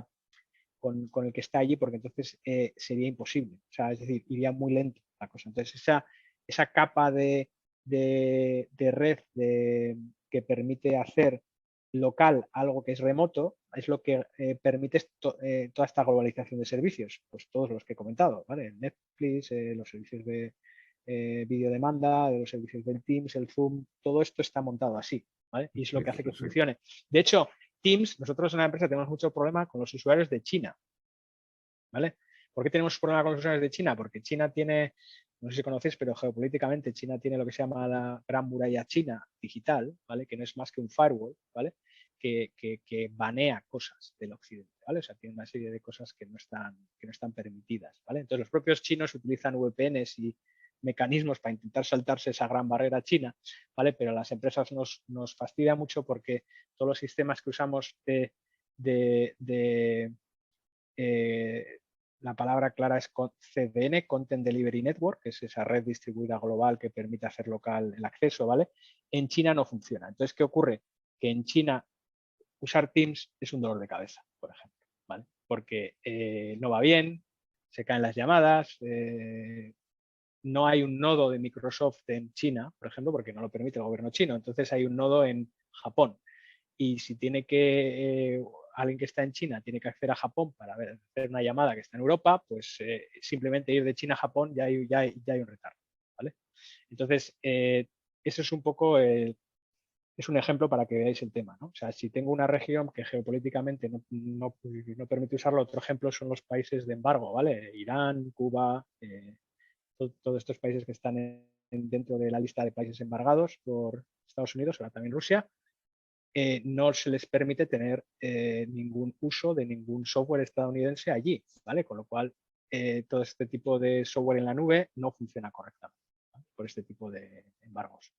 el que está allí, porque entonces sería imposible. O sea, es decir, iría muy lento la cosa. Entonces, esa capa de red que permite hacer local algo que es remoto, es lo que permite toda esta globalización de servicios, pues todos los que he comentado, ¿vale? Netflix, los servicios de videodemanda, de los servicios del Teams, el Zoom, todo esto está montado así, ¿vale? Y es lo que hace que funcione. De hecho, Teams, nosotros en la empresa tenemos mucho problema con los usuarios de China, ¿vale? ¿Por qué tenemos problema con los usuarios de China? Porque China tiene, no sé si conocéis, pero geopolíticamente China tiene lo que se llama la Gran Muralla China digital, ¿vale? Que no es más que un firewall, ¿vale? Que banea cosas del occidente, ¿vale? O sea, tiene una serie de cosas que no están permitidas, ¿vale? Entonces, los propios chinos utilizan VPNs y mecanismos para intentar saltarse esa gran barrera china, ¿vale? Pero a las empresas nos fastidia mucho porque todos los sistemas que usamos la palabra clara es CDN, Content Delivery Network, que es esa red distribuida global que permite hacer local el acceso, ¿vale? En China no funciona. Entonces, ¿qué ocurre? Que en China usar Teams es un dolor de cabeza, por ejemplo, ¿vale? Porque no va bien, se caen las llamadas, no hay un nodo de Microsoft en China, por ejemplo, porque no lo permite el gobierno chino. Entonces hay un nodo en Japón. Y si tiene que alguien que está en China tiene que acceder a Japón para hacer una llamada que está en Europa, pues simplemente ir de China a Japón ya hay un retardo, ¿vale? Entonces, eso es un poco es un ejemplo para que veáis el tema, ¿no? O sea, si tengo una región que geopolíticamente no permite usarlo, otro ejemplo son los países de embargo, ¿vale? Irán, Cuba, todos estos países que están dentro de la lista de países embargados por Estados Unidos, ahora también Rusia, no se les permite tener ningún uso de ningún software estadounidense allí, ¿vale? Con lo cual, todo este tipo de software en la nube no funciona correctamente, ¿vale? Por este tipo de embargos.